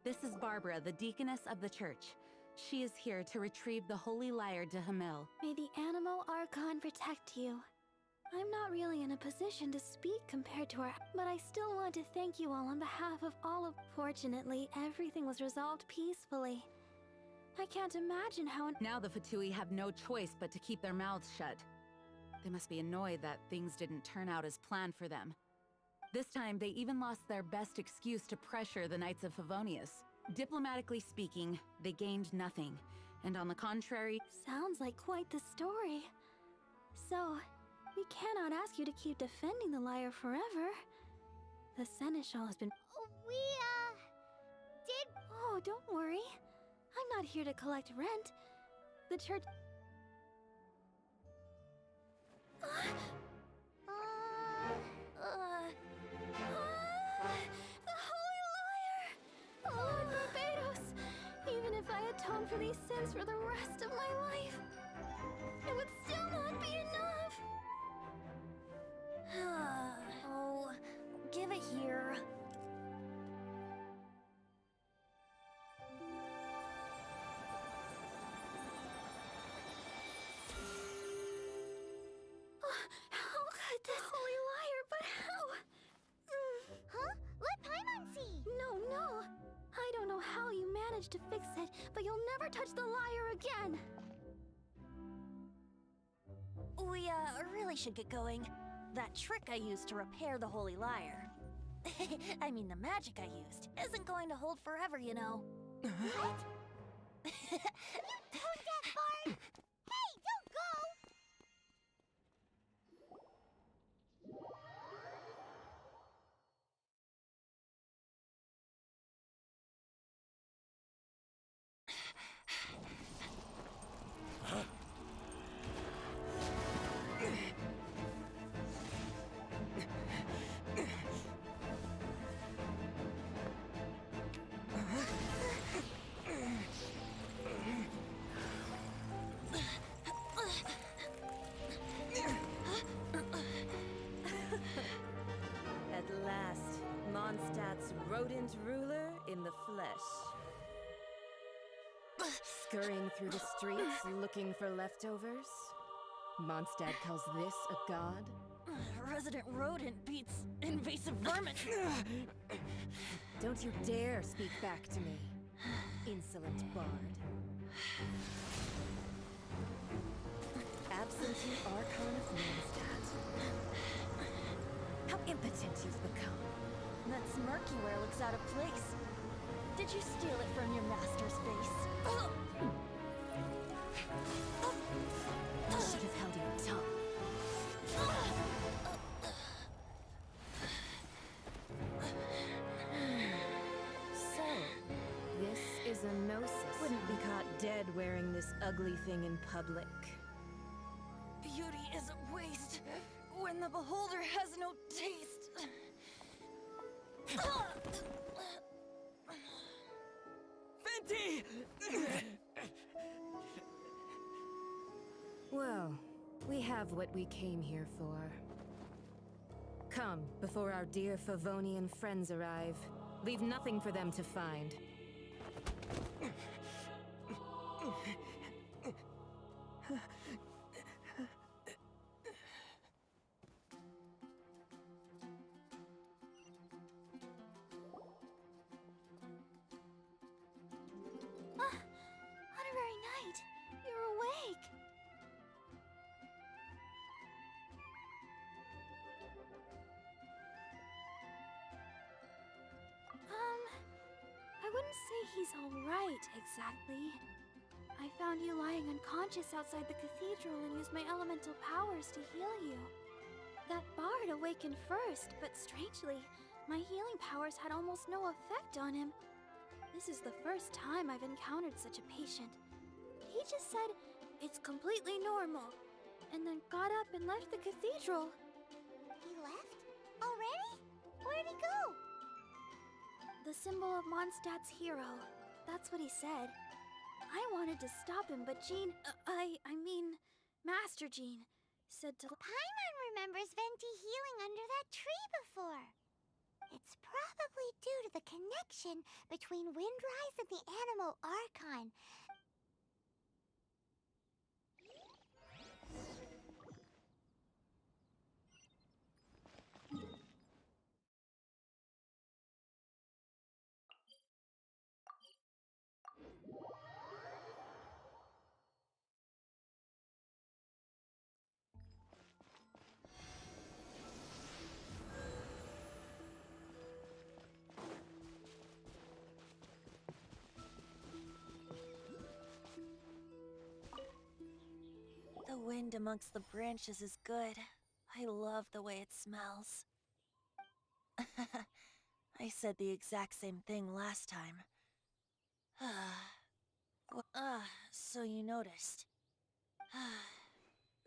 This is Barbara, the deaconess of the church. She is here to retrieve the holy lyre to Hamel. May the Anemo Archon protect you. I'm not really in a position to speak compared to her, but I still want to thank you all on behalf of all of... Fortunately, everything was resolved peacefully. I can't imagine how... Now the Fatui have no choice but to keep their mouths shut. They must be annoyed that things didn't turn out as planned for them. This time, they even lost their best excuse to pressure the Knights of Favonius. Diplomatically speaking, they gained nothing. And on the contrary... Sounds like quite the story. So, we cannot ask you to keep defending the lyre forever. The Seneschal has been... did... Oh, don't worry. I'm not here to collect rent. The church... The Holy Lyre! Lord Barbados! Even if I atone for these sins for the rest of my life, it would still not be enough! Oh, give it here. How could this... Holy Lyre, but how? Huh? Let Paimon see! No. I don't know how you managed to fix it, but you'll never touch the lyre again! We, really should get going. That trick I used to repair the Holy Lyre. I mean, the magic I used isn't going to hold forever, you know. What? You tone-deaf bard! Hey, don't go! At last, Mondstadt's rodent ruler in the flesh. Scurrying through the streets looking for leftovers? Mondstadt calls this a god? Resident rodent beats invasive vermin. Don't you dare speak back to me, insolent bard. Absentee Archon of Mondstadt. How impotent you've become. That smirky wear looks out of place. Did you steal it from your master's face? You should have held your tongue. So, this is a gnosis. Wouldn't be caught dead wearing this ugly thing in public. Beauty is a waste when the beholder has no taste. Venti! Well, we have what we came here for. Come, before our dear Favonian friends arrive. Leave nothing for them to find. Honorary Knight, you're awake! I wouldn't say he's alright, exactly. I found you lying unconscious outside the cathedral and used my elemental powers to heal you. That bard awakened first, but strangely, my healing powers had almost no effect on him. This is the first time I've encountered such a patient. He just said, "It's completely normal," and then got up and left the cathedral. He left? Already? Where'd he go? The symbol of Mondstadt's hero. That's what he said. I wanted to stop him, but Jean, Master Jean, said to... Paimon remembers Venti healing under that tree before. It's probably due to the connection between Windrise and the Anemo Archon. The wind amongst the branches is good. I love the way it smells. I said the exact same thing last time. So you noticed.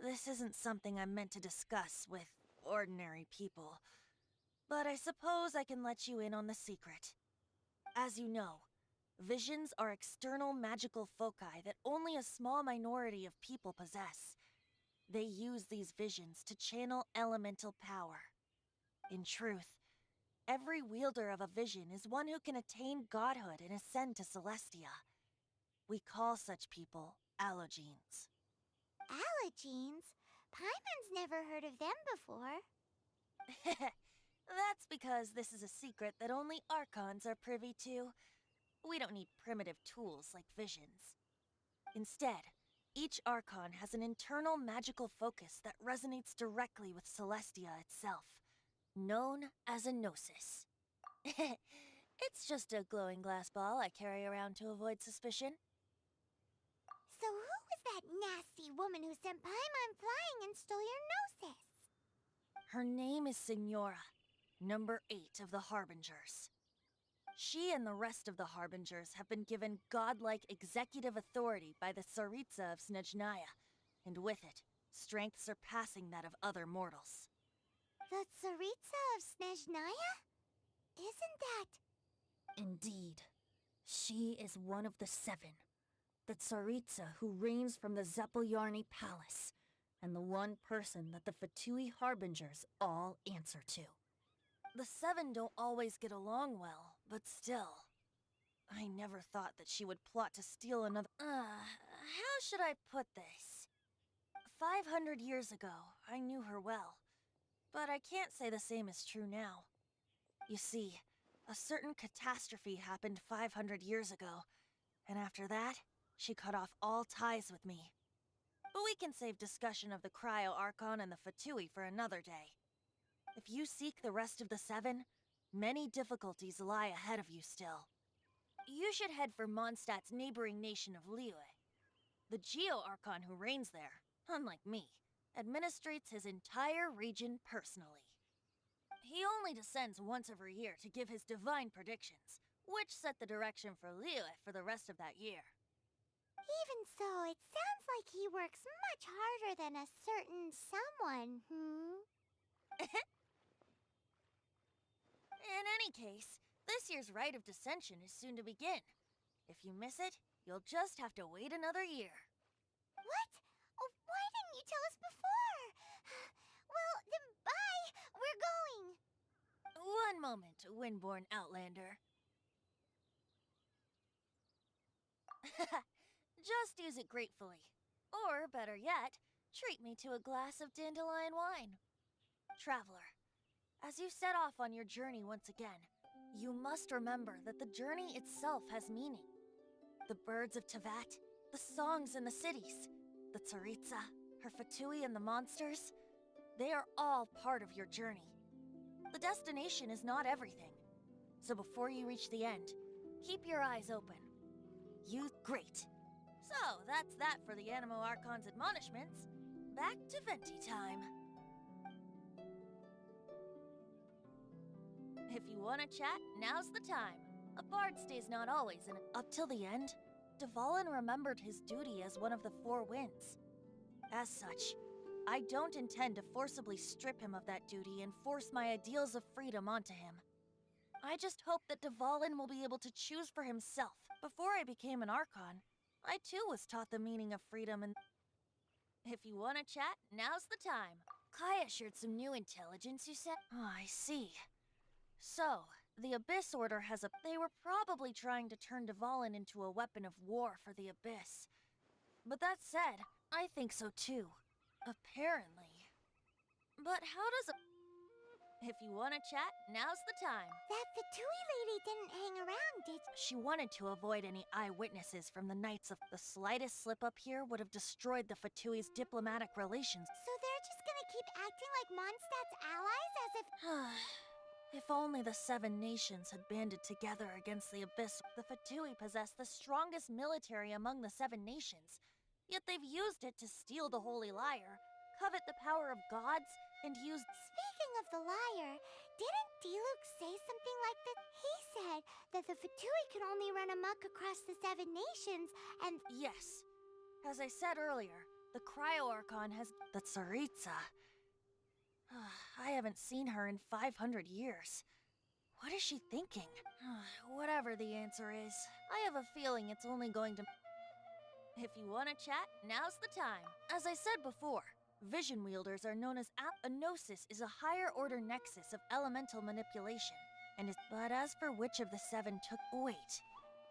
This isn't something I'm meant to discuss with ordinary people, but I suppose I can let you in on the secret. As you know, visions are external magical foci that only a small minority of people possess. They use these visions to channel elemental power. In truth, every wielder of a vision is one who can attain godhood and ascend to Celestia. We call such people allogenes. Allogenes? Paimon's never heard of them before. That's because this is a secret that only Archons are privy to. We don't need primitive tools like visions. Instead, each Archon has an internal magical focus that resonates directly with Celestia itself, known as a gnosis. It's just a glowing glass ball I carry around to avoid suspicion. So who was that nasty woman who sent Paimon flying and stole your gnosis? Her name is Signora, number 8 of the Harbingers. She and the rest of the Harbingers have been given godlike executive authority by the Tsaritsa of Snezhnaya, and with it, strength surpassing that of other mortals. The Tsaritsa of Snezhnaya? Isn't that... Indeed. She is one of the 7. The Tsaritsa who reigns from the Zepelyarny Palace, and the one person that the Fatui Harbingers all answer to. The 7 don't always get along well, but still. I never thought that she would plot to steal another... how should I put this? 500 years ago, I knew her well, but I can't say the same is true now. You see, a certain catastrophe happened 500 years ago, and after that, she cut off all ties with me. But we can save discussion of the Cryo Archon and the Fatui for another day. If you seek the rest of the 7, many difficulties lie ahead of you still. You should head for Mondstadt's neighboring nation of Liyue. The Geo-Archon who reigns there, unlike me, administrates his entire region personally. He only descends once every year to give his divine predictions, which set the direction for Liyue for the rest of that year. Even so, it sounds like he works much harder than a certain someone, In any case, this year's Rite of Descension is soon to begin. If you miss it, you'll just have to wait another year. What? Oh, why didn't you tell us before? Well, then bye! We're going! One moment, Windborn Outlander. Just use it gratefully. Or, better yet, treat me to a glass of dandelion wine. Traveler, as you set off on your journey once again, you must remember that the journey itself has meaning. The birds of Tevat, the songs in the cities, the Tsaritsa, her Fatui and the monsters, they are all part of your journey. The destination is not everything. So before you reach the end, keep your eyes open. Great. So, that's that for the Anemo Archon's admonishments. Back to Venti time. If you want to chat, now's the time. A bard stays not always in it. Up till the end, Dvalin remembered his duty as one of the 4 winds. As such, I don't intend to forcibly strip him of that duty and force my ideals of freedom onto him. I just hope that Dvalin will be able to choose for himself. Before I became an Archon, I too was taught the meaning of freedom and... If you want to chat, now's the time. Kaya shared some new intelligence, you said? Oh, I see. So, the Abyss Order has a... They were probably trying to turn Dvalin into a weapon of war for the Abyss. But that said, I think so too. Apparently. But how does a... If you want to chat, now's the time. That Fatui lady didn't hang around, did She wanted to avoid any eyewitnesses from the Knights of... The slightest slip-up here would have destroyed the Fatui's diplomatic relations. So they're just gonna keep acting like Mondstadt's allies as if... If only the 7 nations had banded together against the Abyss. The Fatui possess the strongest military among the 7 nations. Yet they've used it to steal the Holy Lyre, covet the power of gods, and use... Speaking of the lyre, didn't Diluc say something like that? He said that the Fatui can only run amok across the 7 nations, and... Yes. As I said earlier, the Cryo-Archon has... The Tsaritsa. I haven't seen her in 500 years. What is she thinking? Whatever the answer is, I have a feeling it's only going to... If you want to chat, now's the time. As I said before, vision wielders are known as a Gnosis is a higher order nexus of elemental manipulation, and is... But as for which of the 7 took... Wait.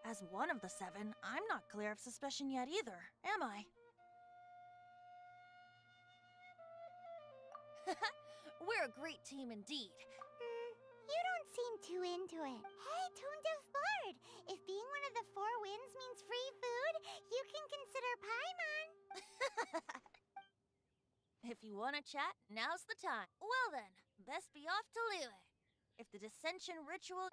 As one of the 7, I'm not clear of suspicion yet either, am I? We're a great team indeed. You don't seem too into it. Hey, Tone Deaf Bard! If being one of the 4 winds means free food, you can consider Paimon. If you want to chat, now's the time. Well then, best be off to Lille. If the dissension ritual...